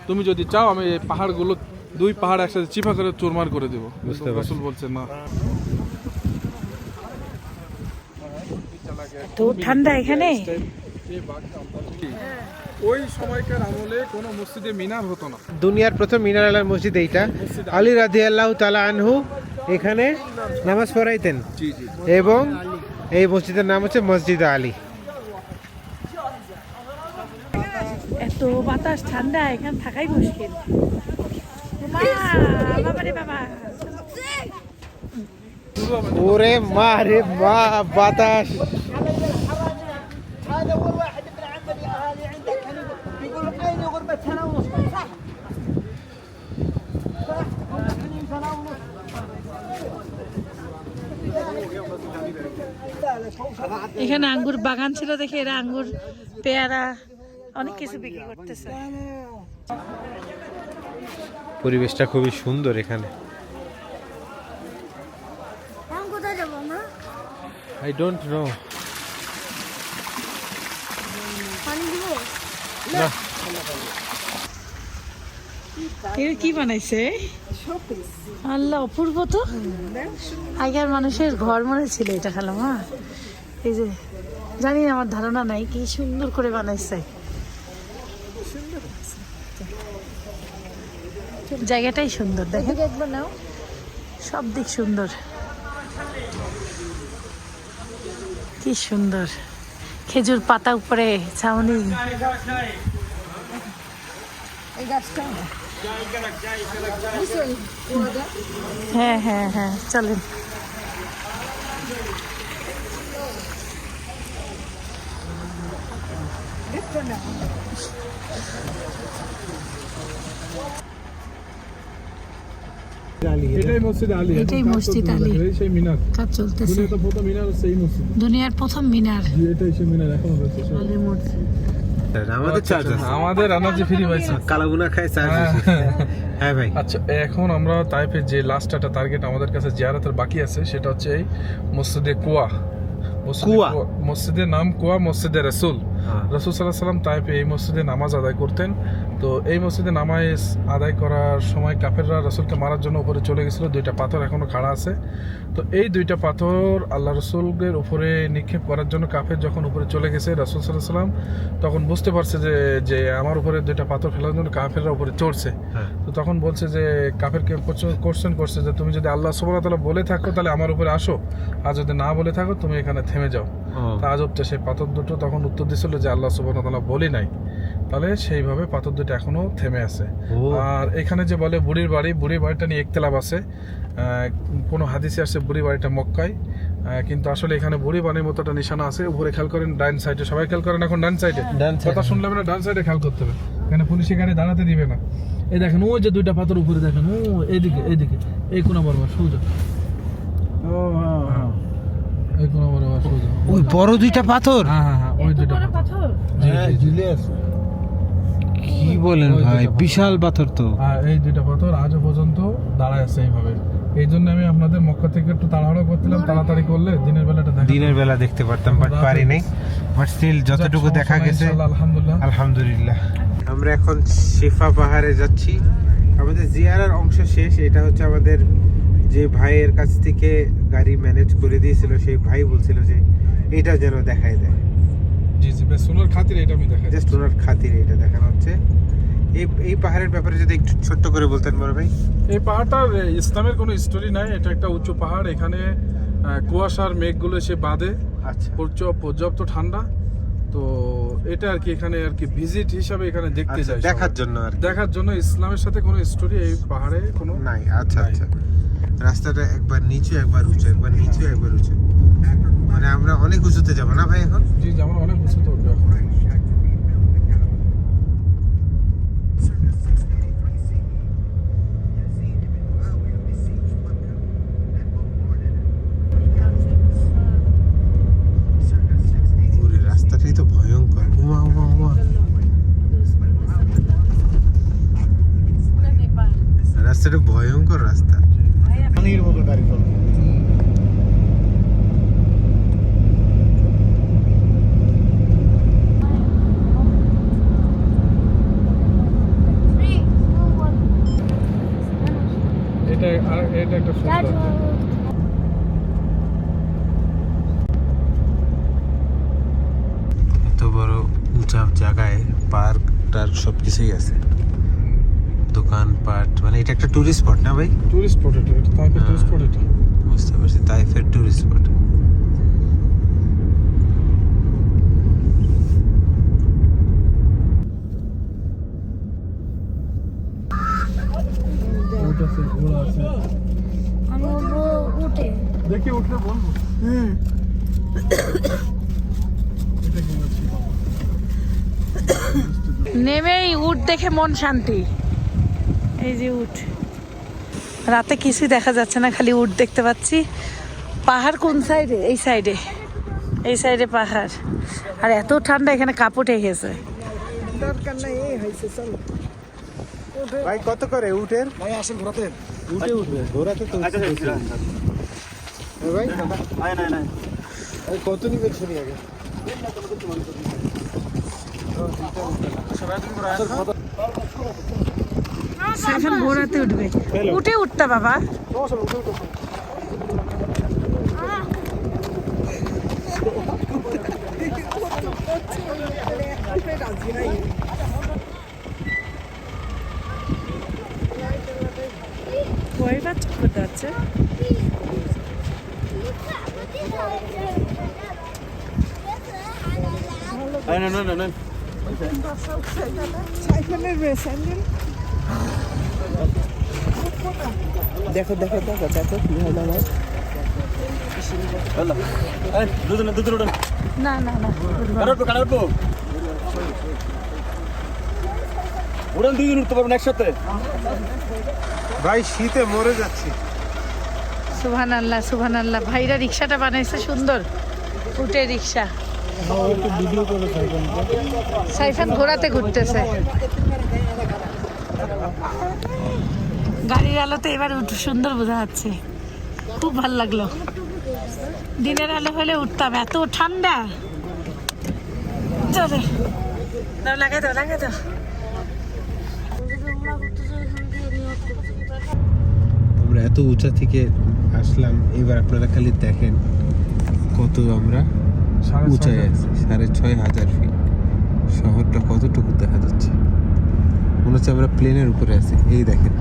Speaker 1: তুমি যদি চাও আমি এই পাহাড়গুলো 2 পাহাড় একসাথে চিপা করে চুরমার করে দেব। রাসূল বলছে না।
Speaker 4: তো ঠান্ডা এখানে।
Speaker 1: ওই সময়কার আমলে কোনো মসজিদে মিনার হতো না।
Speaker 2: দুনিয়ার প্রথম মিনার আলা মসজিদ এইটা। আলী রাদিয়াল্লাহু তাআলা আনহু এখানে নামাজ পড়াইতেন,
Speaker 1: জি জি।
Speaker 2: এবং এই মসজিদের নাম হচ্ছে মসজিদ আলী।
Speaker 4: এত বাতাস, ঠান্ডা, এখানে থাকাই মুশকিল। বাবা রে বাবা।
Speaker 2: ওরে মা রে মা, বাতাস।
Speaker 4: এখানে আঙ্গুর বাগান ছিল দেখে এরা আঙ্গুর, পেয়ারা, অনেক কিছু বিক্রি করতেছে।
Speaker 2: পরিবেশটা খুবই সুন্দর এখানে।
Speaker 8: এখন কোথায় যাবো আমরা?
Speaker 2: I don't know.
Speaker 8: পানি দিব?
Speaker 4: এর কি বানাইছে? আল্লাহ, অপূর্ব তো। আগের মানুষের ঘর মনে ছিল এটা, খালামা। এই যে জানি না, আমার ধারণা নাই, কি সুন্দর করে বানাইছে। জায়গাটাই সুন্দর, দেখেন, সব দিক সুন্দর, কি সুন্দর। খেজুর পাতা উপরে ছাউনি। হ্যাঁ হ্যাঁ হ্যাঁ, চলেন।
Speaker 1: এটাই মসজিদ আলী।
Speaker 4: এটাই মসজিদ আলী।
Speaker 1: এই সেই মিনার,
Speaker 4: কাজ চলতেছে।
Speaker 1: দুনিয়াতে প্রথম মিনার হচ্ছে এই মসজিদ।
Speaker 4: দুনিয়ার প্রথম মিনার।
Speaker 1: জি, এটাই সেই মিনার এখনো রয়েছে।
Speaker 4: আলী মসজিদ।
Speaker 2: আমাদের চার্জ আছে,
Speaker 1: আমাদের এনার্জি ফ্রি পাইছে।
Speaker 2: কালাগুনা খায় চার্জ আছে। হ্যাঁ ভাই।
Speaker 1: আচ্ছা, এখন আমরা তাইফের যে লাস্ট একটা টার্গেট আমাদের কাছে জিয়ারতের বাকি আছে, সেটা হচ্ছে এই মসজিদে কুয়া।
Speaker 2: কুয়া?
Speaker 1: মসজিদের নাম কুয়া, মসজিদে রসুল। রসুল সাল্লাল্লাহু আলাইহি সাল্লাম তাইফে এই মসজিদে নামাজ আদায় করতেন। তো এই মসজিদে নামাজ আদায় করার সময় কাফেররা রসুলকে মারার জন্য উপরে চলে গেছিল। দুইটা পাথর এখনো খাড়া আছে। তো এই দুইটা পাথর আল্লাহ রসুলের উপরে নিক্ষেপ করার জন্য কাফের যখন উপরে চলে গেছে, রসুল সাল্লাল্লাহু আলাইহি সাল্লাম তখন বুঝতে পারছে যে আমার উপরে দুইটা পাথর ফেলার জন্য কাফেররা উপরে চড়ছে। তো তখন বলছে যে কাফেরকে কোশ্চেন করছে যে তুমি যদি আল্লাহ সুবহানাহু ওয়া তাআলা বলে থাকো তাহলে আমার উপরে আসো, আর যদি না বলে থাকো তুমি এখানে থেমে যাও। তা আজবটা সেই পাথর দুটো তখন উত্তর দিছিল যে আল্লাহ সুবহানাহু ওয়া তাআলা বলি নাই। তাহলে সেইভাবে পাথর দুটো এখনো থেমে আছে। আর এখানে যে বলে বুড়ির বাড়িটা নিয়ে ইখতিলাফ আছে। কোনো হাদিসে আসছে বুড়ি বাড়িটা মক্কায়, কিন্তু আসলে এখানে বুড়ি বাড়ির মতো একটা নিশানা আছে। উপরে খেয়াল করেন ডান সাইডে, সবাই খেয়াল করেন এখন ডান সাইডে। কথা শুনলাম না, ডান সাইডে খেয়াল করতে হবে, এখানে পুলিশ গাড়ি দাঁড়াতে দিবে না। এই দেখেন ওই যে দুইটা পাথর উপরে দেখেন, ও এইদিকে এই কোনা বরাবর সোজা। এই কোনা বরাবর সোজা।
Speaker 2: ওই বড় দুইটা পাথর?
Speaker 1: হ্যাঁ, ওই দুইটা পাথর।
Speaker 3: জুলিয়াস
Speaker 2: কি বলেন ভাই, বিশাল পাথর তো।
Speaker 1: এই দুইটা পাথর আজও পর্যন্ত দাঁড়ায় আছে এইভাবে। এই জন্য আমি আপনাদের মক্কা থেকে একটু তাড়াহুড়ো করছিলাম, তাড়াতাড়ি করলে দিনের বেলাটা
Speaker 2: দিনের বেলা দেখতে পারতাম, বাট পারি নাই। বাট স্টিল যতটুকু দেখা গেছে আলহামদুলিল্লাহ। আমরা এখন শিফা পাহাড়ে যাচ্ছি। আমাদের জিয়ারার অংশ শেষ। এটা হচ্ছে আমাদের যে ভাইয়ের কাছ থেকে গাড়ি ম্যানেজ করে দিয়েছিল, সেই ভাই বলছিল যে এটা যেন দেখাই দেয়।
Speaker 1: জি, বেশ ওনার খাতিরে এটা আমি দেখাই,
Speaker 2: জাস্ট ওনার খাতিরে এটা দেখানো হচ্ছে। এই পাহাড়ের ব্যাপারে যদি একটু ছোট্ট করে বলতেন বড় ভাই।
Speaker 1: এই পাহাড়টার ইসলামের কোনো স্টোরি নাই। এটা একটা উঁচু পাহাড়, এখানে কুয়াশার মেঘগুলো এসে বাঁধে।
Speaker 2: আচ্ছা,
Speaker 1: পর্যাপ্ত ঠান্ডা। তো এটা আর কি এখানে আর কি ভিজিট হিসাবে এখানে দেখতে যায়,
Speaker 2: দেখার জন্য আর কি।
Speaker 1: দেখার জন্য। ইসলামের সাথে কোনো স্টোরি এই পাহাড়ে কোনো
Speaker 2: নাই। আচ্ছা আচ্ছা। রাস্তাটা একবার নিচু একবার উঁচু, একবার নিচু একবার উঁচু, মানে আমরা অনেক উঁচুতে যাবো না ভাই এখন?
Speaker 1: জি, যেমন অনেক উঁচুতে উঠবে এখন।
Speaker 2: রাস্তাটাই তো ভয়ঙ্কর। রাস্তাটা ভয়ঙ্কর রাস্তা।
Speaker 3: পানির মতো গাড়ি চলে।
Speaker 1: এটা একটা সুন্দর।
Speaker 2: এত বড় উঁচা জায়গায় পার্ক টার্ক সবকিছুই আছে, দোকানপাট। মানে এটা একটা টুরিস্ট স্পট না ভাই?
Speaker 1: টুরিস্ট স্পট এটা, তাইফের টুরিস্ট স্পট এটা।
Speaker 2: বুঝতে পারছি, তাইফের টুরিস্ট স্পট।
Speaker 1: ঘোড়া আছে।
Speaker 8: আমি উঠে
Speaker 1: দেখি উঠলে বলবো।
Speaker 4: নেমেই উট দেখে মন শান্তি। এই যে উট, রাতে কিছুই দেখা যাচ্ছে না, খালি উট দেখতে পাচ্ছি। পাহাড় কোন সাইডে? এই সাইডে পাহাড়। আর এত ঠান্ডা, এখানে কাপড় উঠে গেছে।
Speaker 7: দরকার নাই, এই হয়েছে, চলো।
Speaker 2: ভাই কত করে উটের?
Speaker 3: ভাই আসেন ঘোরাতে।
Speaker 2: উঠবে ঘোরাতে তো। ভাই
Speaker 3: নাই
Speaker 2: কত নিবেন শুনি আগে।
Speaker 4: এখন ঘোরাতে উঠবে, উঠে উঠতা বাবা। কয় বাচ্চা করতে হচ্ছে?
Speaker 7: সাইকেলের স্যান্ডেল দেখো কি হলো আমার।
Speaker 4: না
Speaker 6: উড়ান 2 জন উঠতে পারবেন একসাথে।
Speaker 2: ভাই শীতে মরে যাচ্ছি।
Speaker 4: সুবহানাল্লাহ সুবহানাল্লাহ, ভাইরা রিক্সাটা বানাইছে সুন্দর, উটে রিক্সা। সাইফান ঘোড়াতে ঘুরতেছে। গাড়ির আলোতে এবার সুন্দর বোঝা যাচ্ছে, খুব ভালো লাগলো। দিনের আলো হলে উঠতাম, এত ঠান্ডা। চলে দাও, লাগাই দাও লাগাই দাও।
Speaker 2: আমরা এত উঁচা থেকে আসলাম, এবার আপনারা খালি দেখেন কত আমরা উঁচায় আছি। 6500 ফিট। শহরটা কতটুকু দেখা যাচ্ছে, মনে হচ্ছে আমরা প্লেনের উপরে আছি। এই দেখেন,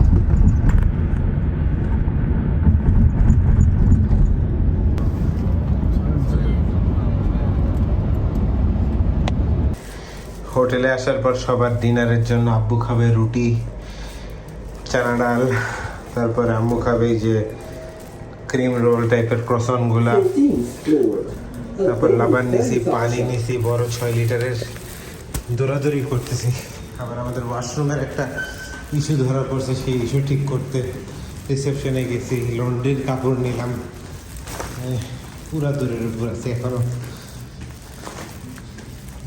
Speaker 2: হোটেলে আসার পর সবার ডিনারের জন্য আব্বু খাবে রুটি, চানা ডাল, তারপরে আম্মু খাবে এই যে ক্রিম রোল টাইপের ক্রসনগুলা, তারপর লাবান নিছি, পানি নিছি বড় 6 লিটারের, দৌড়াদৌড়ি করতেছি। আবার আমাদের ওয়াশরুমের একটা ইস্যু ধরা পড়ছে, সেই ইস্যু ঠিক করতে রিসেপশনে গেছি, লন্ড্রির কাপড় নিলাম। পুরা দূরের উপর আছে এখনো,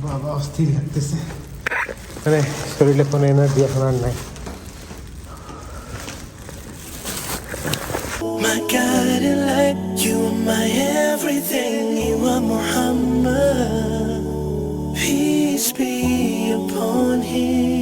Speaker 2: বাবা অস্থির লাগতেছে, মানে শরীরে কোনো এনার্জি এখন আর নাই।
Speaker 5: My guiding light, you are my everything, you are Muhammad. Peace be upon him.